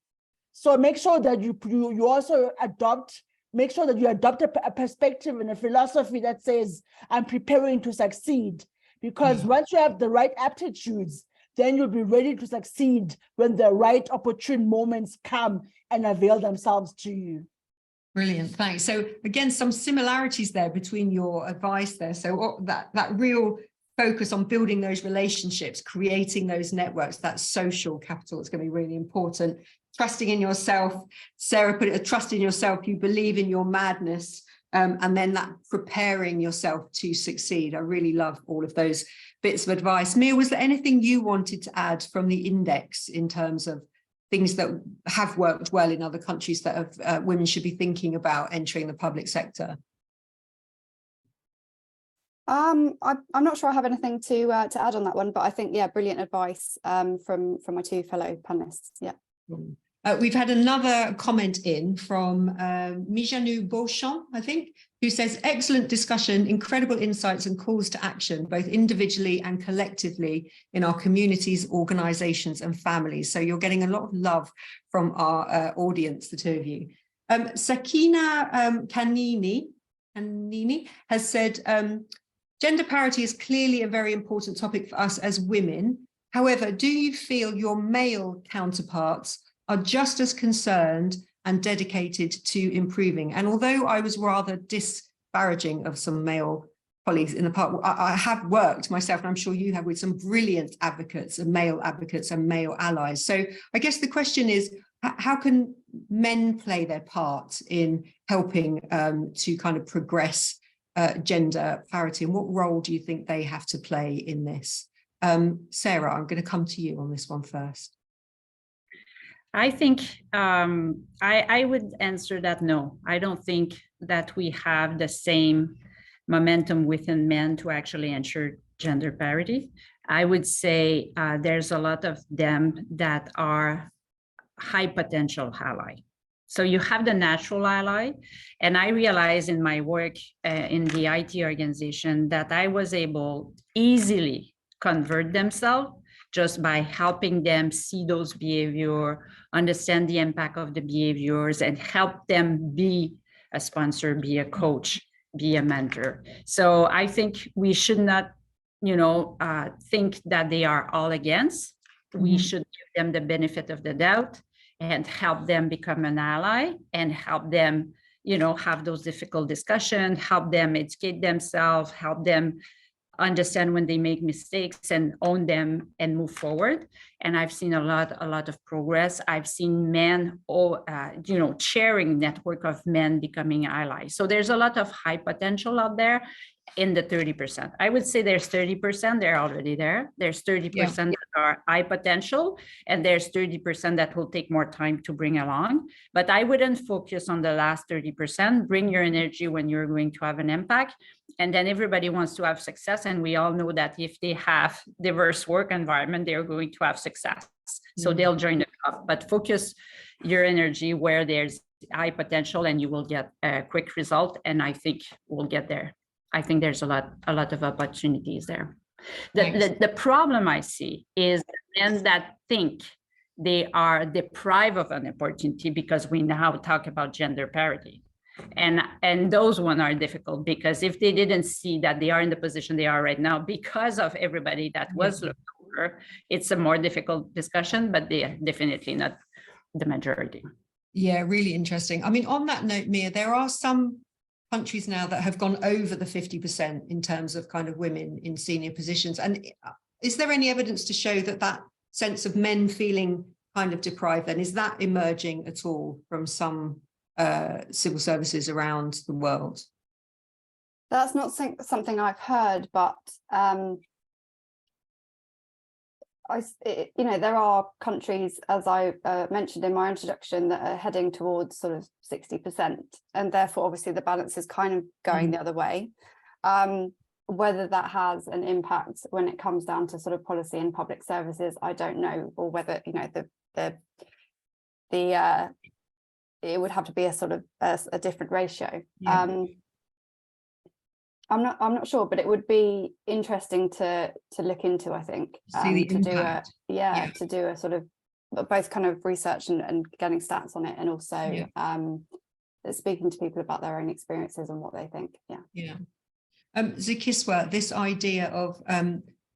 So make sure that you also adopt a perspective and a philosophy that says, I'm preparing to succeed. Because once you have the right aptitudes, then you'll be ready to succeed when the right opportune moments come and avail themselves to you. Brilliant, thanks. So again, some similarities there between your advice there. So that real focus on building those relationships, creating those networks, that social capital is going to be really important. Trusting in yourself, Sarah put it, trust in yourself, you believe in your madness, and then that preparing yourself to succeed. I really love all of those bits of advice. Mia, was there anything you wanted to add from the index in terms of things that have worked well in other countries that women should be thinking about entering the public sector? I'm not sure I have anything to add on that one, but I think, yeah, brilliant advice from my 2 fellow panelists. Yeah. We've had another comment in from Mijanu Beauchamp, I think, who says, excellent discussion, incredible insights and calls to action, both individually and collectively in our communities, organizations and families. So you're getting a lot of love from our audience, the 2 of you. Sakina Kanini has said, gender parity is clearly a very important topic for us as women. However, do you feel your male counterparts are just as concerned and dedicated to improving? And although I was rather disparaging of some male colleagues in the past, I have worked myself, and I'm sure you have, with some brilliant advocates and male allies. So I guess the question is, how can men play their part in helping to kind of progress gender parity, and what role do you think they have to play in this? Sarah, I'm going to come to you on this one first. I think I would answer that no. I don't think that we have the same momentum within men to actually ensure gender parity. I would say there's a lot of them that are high potential ally. So you have the natural ally, and I realized in my work in the IT organization that I was able easily convert themselves just by helping them see those behaviors, understand the impact of the behaviors, and help them be a sponsor, be a coach, be a mentor. So I think we should not, think that they are all against. We should give them the benefit of the doubt and help them become an ally and help them, have those difficult discussions, help them educate themselves, help them understand when they make mistakes and own them and move forward. And I've seen a lot of progress. I've seen men, chairing network of men becoming allies. So there's a lot of high potential out there. in the 30%. I would say there's 30%, they're already there. There's 30% that are high potential, and there's 30% that will take more time to bring along. But I wouldn't focus on the last 30%. Bring your energy when you're going to have an impact. And then everybody wants to have success. And we all know that if they have diverse work environment, they're going to have success. So they'll join the club, but focus your energy where there's high potential and you will get a quick result. And I think we'll get there. I think there's a lot of opportunities there. The problem I see is men that think they are deprived of an opportunity because we now talk about gender parity. And those ones are difficult, because if they didn't see that they are in the position they are right now because of everybody that was looked over, it's a more difficult discussion, but they are definitely not the majority. Yeah, really interesting. I mean, on that note, Mia, there are some countries now that have gone over the 50% in terms of kind of women in senior positions. And is there any evidence to show that that sense of men feeling kind of deprived then, is that emerging at all from some civil services around the world? That's not something I've heard, but there are countries, as I mentioned in my introduction, that are heading towards sort of 60%, and therefore obviously the balance is kind of going the other way. Whether that has an impact when it comes down to sort of policy and public services, I don't know, or whether it would have to be a sort of a different ratio. I'm not sure, but it would be interesting to look into, I think, see the impact. To do a sort of both kind of research and getting stats on it, and also speaking to people about their own experiences and what they think. Zukiswa, this idea of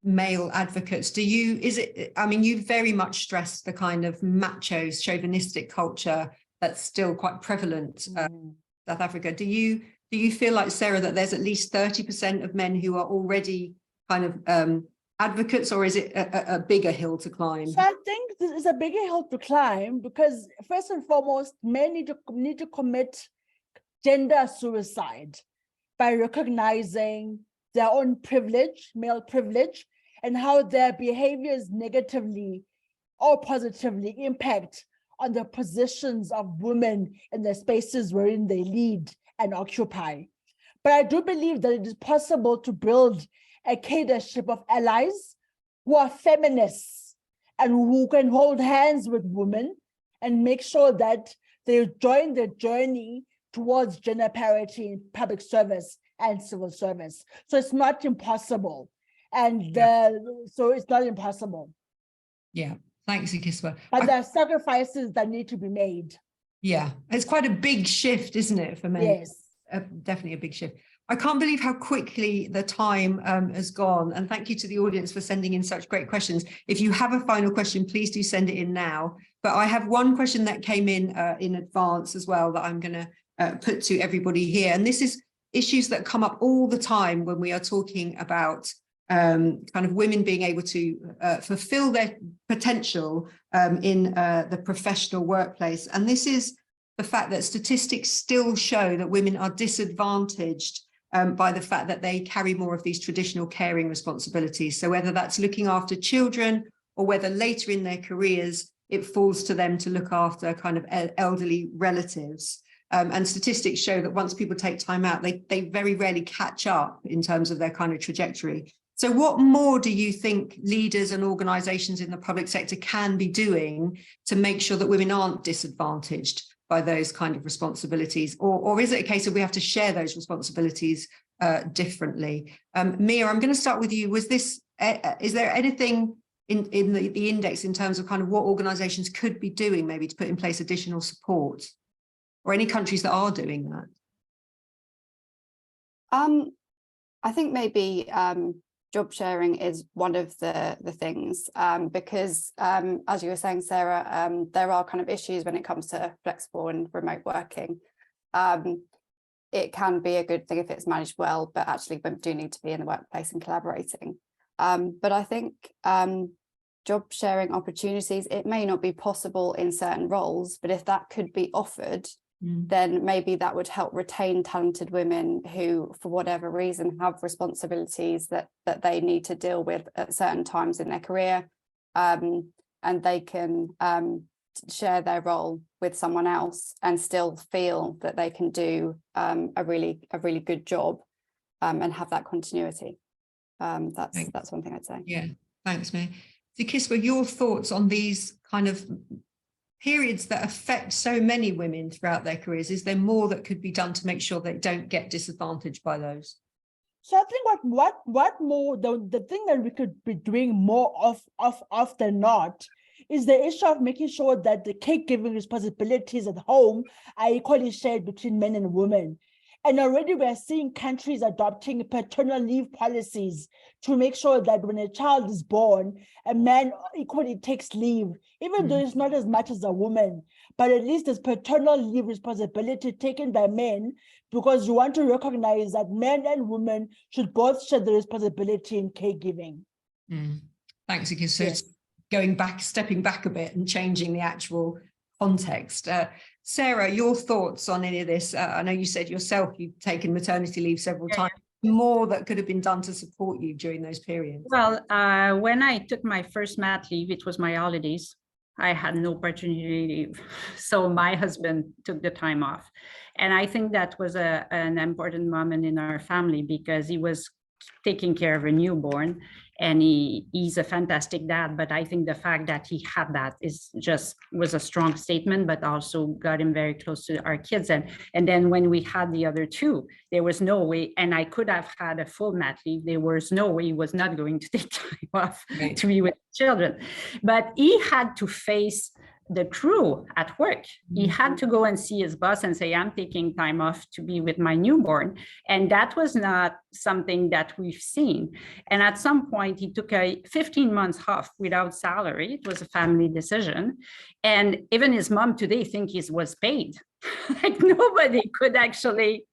male advocates, I mean, you very much stress the kind of macho chauvinistic culture that's still quite prevalent in South Africa. Do you feel like, Sarah, that there's at least 30% of men who are already kind of advocates, or is it a bigger hill to climb? So I think this is a bigger hill to climb, because first and foremost, men need to commit gender suicide by recognizing their own privilege, male privilege, and how their behaviors negatively or positively impact on the positions of women in the spaces wherein they lead and occupy. But I do believe that it is possible to build a cadership of allies who are feminists and who can hold hands with women and make sure that they join the journey towards gender parity in public service and civil service. So it's not impossible. So it's not impossible. Yeah, thanks, Zukiswa. But there are sacrifices that need to be made. Yeah, it's quite a big shift, isn't it, for men? Yes. Definitely a big shift. I can't believe how quickly the time has gone, and thank you to the audience for sending in such great questions. If you have a final question, please do send it in now. But I have one question that came in advance as well that I'm going to put to everybody here, and this is issues that come up all the time when we are talking about kind of women being able to fulfill their potential in the professional workplace. And this is the fact that statistics still show that women are disadvantaged by the fact that they carry more of these traditional caring responsibilities. So whether that's looking after children, or whether later in their careers, it falls to them to look after kind of elderly relatives. And statistics show that once people take time out, they very rarely catch up in terms of their kind of trajectory. So what more do you think leaders and organizations in the public sector can be doing to make sure that women aren't disadvantaged by those kind of responsibilities? Or is it a case of we have to share those responsibilities differently? Mia, I'm going to start with you. Is there anything in the index in terms of kind of what organizations could be doing maybe to put in place additional support, or any countries that are doing that? I think maybe job sharing is one of the things, because as you were saying, Sarah, there are kind of issues when it comes to flexible and remote working. It can be a good thing if it's managed well, but actually women do need to be in the workplace and collaborating. But I think job sharing opportunities, it may not be possible in certain roles, but if that could be offered then maybe that would help retain talented women who, for whatever reason, have responsibilities that they need to deal with at certain times in their career, and they can share their role with someone else and still feel that they can do a really good job and have that continuity. That's one thing I'd say. Yeah, thanks, May. Zukiswa, your thoughts on these kind of periods that affect so many women throughout their careers? Is there more that could be done to make sure they don't get disadvantaged by those? So I think what more, the thing that we could be doing more of than not is the issue of making sure that the caregiving responsibilities at home are equally shared between men and women. And already we're seeing countries adopting paternal leave policies to make sure that when a child is born, a man equally takes leave, even though it's not as much as a woman, but at least there's paternal leave responsibility taken by men, because you want to recognize that men and women should both share the responsibility in caregiving. Thanks, Zukiswa. So it's going back, stepping back a bit and changing the actual context. Sarah, your thoughts on any of this? I know you said yourself you've taken maternity leave several times. More that could have been done to support you during those periods? Well, when I took my first mat leave, it was my holidays. I had no paternity leave. So my husband took the time off. And I think that was an important moment in our family, because he was taking care of a newborn, and he's a fantastic dad. But I think the fact that he had that was a strong statement, but also got him very close to our kids. And then when we had the other two, there was no way, and I could have had a full mat leave. There was no way he was not going to take time off to be with children. But he had to face the crew at work. He had to go and see his boss and say, I'm taking time off to be with my newborn. And that was not something that we've seen. And at some point, he took 15 months off without salary. It was a family decision. And even his mom today thinks he was paid. Like, nobody could actually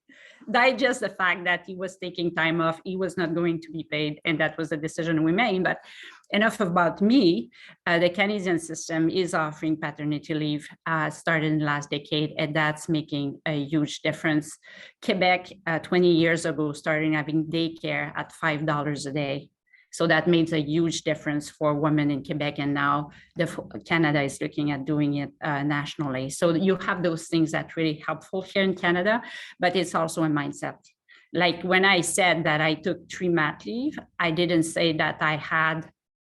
digest the fact that he was taking time off. He was not going to be paid. And that was a decision we made. But enough about me. The Canadian system is offering paternity leave, started in the last decade, and that's making a huge difference. Quebec, 20 years ago, started having daycare at $5 a day. So that made a huge difference for women in Quebec, and now Canada is looking at doing it nationally. So you have those things that really helpful here in Canada, but it's also a mindset. Like when I said that I took 3 mat leave, I didn't say that I had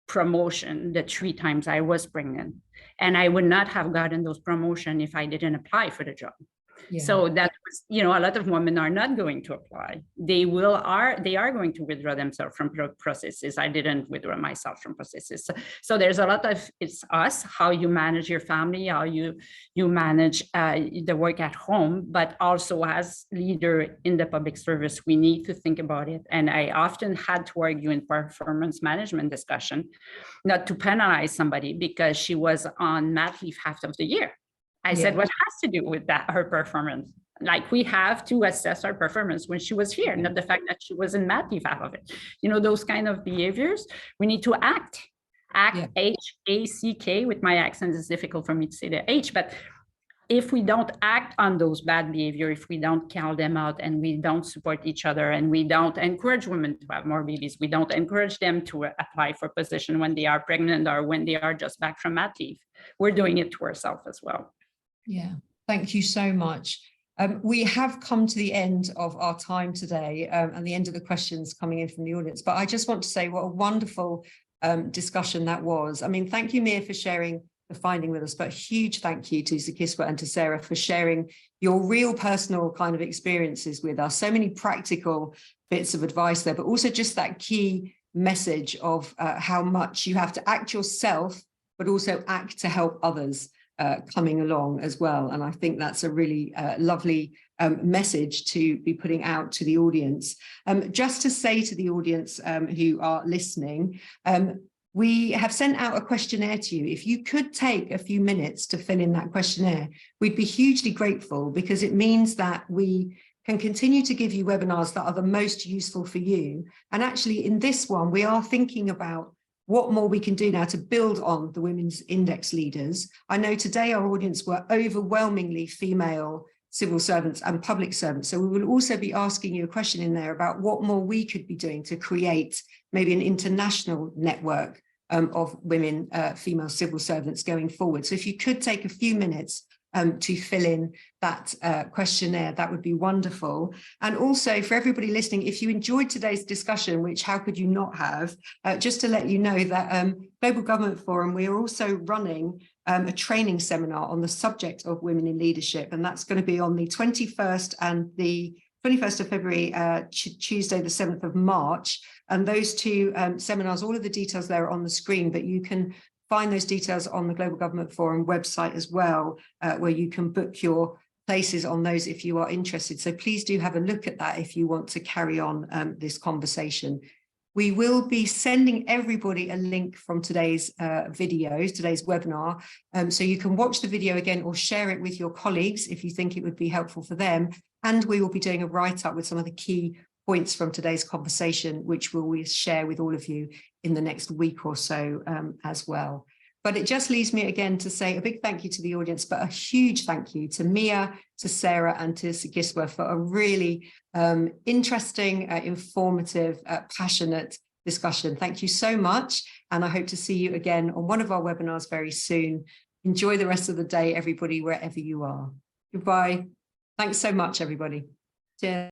promotion the 3 times I was pregnant, and I would not have gotten those promotion if I didn't apply for the job. So that was, a lot of women are not going to apply. They are going to withdraw themselves from processes. I didn't withdraw myself from processes. So there's a lot of, it's us, how you manage your family, how you manage the work at home, but also as leader in the public service, we need to think about it. And I often had to argue in performance management discussion, not to penalize somebody because she was on mat leave half of the year. I said, what has to do with that, her performance? Like, we have to assess our performance when she was here, not the fact that she was in mat leave half of it. Those kind of behaviors, we need to act, H-A-C-K, with my accent, it's difficult for me to say the H, but if we don't act on those bad behavior, if we don't call them out and we don't support each other and we don't encourage women to have more babies, we don't encourage them to apply for position when they are pregnant or when they are just back from mat leave, we're doing it to ourselves as well. Yeah, thank you so much. We have come to the end of our time today and the end of the questions coming in from the audience, but I just want to say what a wonderful discussion that was. I mean, thank you, Mia, for sharing the finding with us, but a huge thank you to Zukiswa and to Sarah for sharing your real personal kind of experiences with us. So many practical bits of advice there, but also just that key message of how much you have to act yourself, but also act to help others coming along as well. And I think that's a really lovely message to be putting out to the audience. Just to say to the audience who are listening, we have sent out a questionnaire to you. If you could take a few minutes to fill in that questionnaire, we'd be hugely grateful, because it means that we can continue to give you webinars that are the most useful for you. And actually in this one, we are thinking about what more we can do now to build on the women's index leaders. I know today our audience were overwhelmingly female civil servants and public servants. So we will also be asking you a question in there about what more we could be doing to create maybe an international network of women, female civil servants going forward. So if you could take a few minutes to fill in that questionnaire, that would be wonderful. And also for everybody listening, if you enjoyed today's discussion, which how could you not have, just to let you know that Global Government Forum, we are also running a training seminar on the subject of women in leadership, and that's going to be on the 21st and the 21st of February, Tuesday, the 7th of March. And those two seminars, all of the details there are on the screen, but you can find those details on the Global Government Forum website as well, where you can book your places on those if you are interested. So please do have a look at that if you want to carry on this conversation. We will be sending everybody a link from today's videos, today's webinar, so you can watch the video again or share it with your colleagues if you think it would be helpful for them. And we will be doing a write-up with some of the key points from today's conversation, which we'll share with all of you in the next week or so as well. But it just leaves me again to say a big thank you to the audience, but a huge thank you to Mia, to Sarah and to Sigiswa for a really interesting, informative, passionate discussion. Thank you so much. And I hope to see you again on one of our webinars very soon. Enjoy the rest of the day, everybody, wherever you are. Goodbye. Thanks so much, everybody. Cheers.